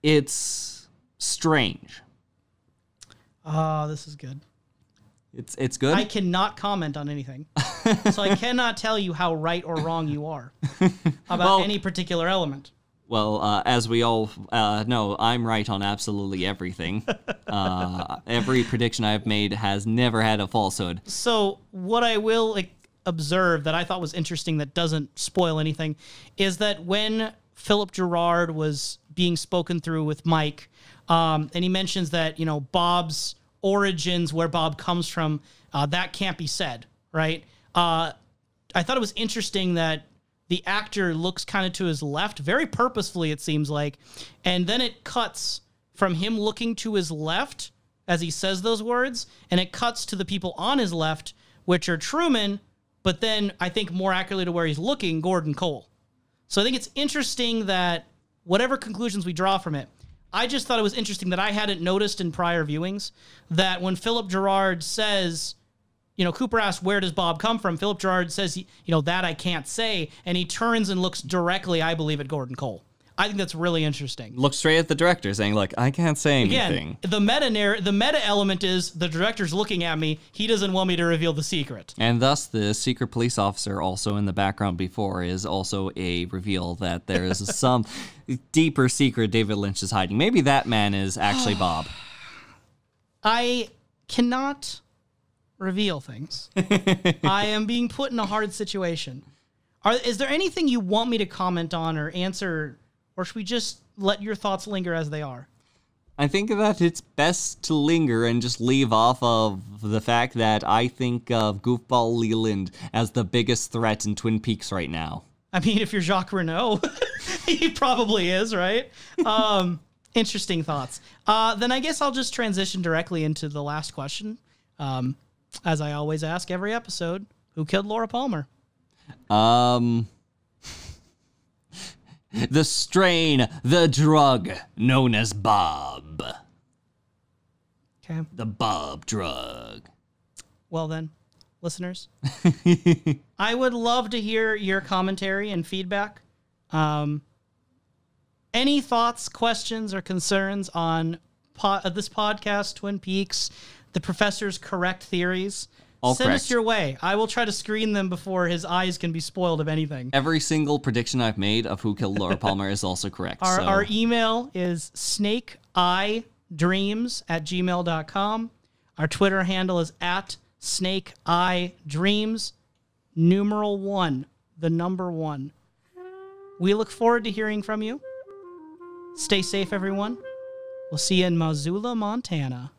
it's strange. This is good. It's good? I cannot comment on anything. So I cannot tell you how right or wrong you are about any particular element. Well, as we all know, I'm right on absolutely everything. Every prediction I've made has never had a falsehood. So what I will observe that I thought was interesting that doesn't spoil anything is that when Philip Gerard was being spoken through with Mike, and he mentions that, Bob's origins, where Bob comes from, that can't be said, right? I thought it was interesting that the actor looks kind of to his left, very purposefully, it seems like, and then it cuts from him looking to his left as he says those words, and it cuts to the people on his left, which are Truman, but then I think more accurately to where he's looking, Gordon Cole. So I think it's interesting that whatever conclusions we draw from it, I just thought it was interesting that I hadn't noticed in prior viewings that when Philip Gerard says, Cooper asks, where does Bob come from? Philip Gerard says, that I can't say. And he turns and looks directly, I believe, at Gordon Cole. I think that's really interesting. Look straight at the director saying, look, I can't say anything. Again, the meta element is the director's looking at me. He doesn't want me to reveal the secret. And thus the secret police officer also in the background before is also a reveal that there is some deeper secret David Lynch is hiding. Maybe that man is actually Bob. I cannot reveal things. I am being put in a hard situation. Is there anything you want me to comment on or answer, or should we just let your thoughts linger as they are? I think that it's best to linger and just leave off of the fact that I think of Goofball Leland as the biggest threat in Twin Peaks right now. I mean, if you're Jacques Renault, he probably is, right? Interesting thoughts. Then I guess I'll just transition directly into the last question. As I always ask every episode, who killed Laura Palmer? The strain, the drug known as Bob. Okay. The Bob drug. Well then, listeners, I would love to hear your commentary and feedback. Any thoughts, questions, or concerns on this podcast, Twin Peaks, the professor's correct theories? Send us your way. I will try to screen them before his eyes can be spoiled of anything. Every single prediction I've made of who killed Laura Palmer is also correct. Our email is snakeeyedreams@gmail.com. Our Twitter handle is @snakeeyedreams, numeral 1, the number 1. We look forward to hearing from you. Stay safe, everyone. We'll see you in Missoula, Montana.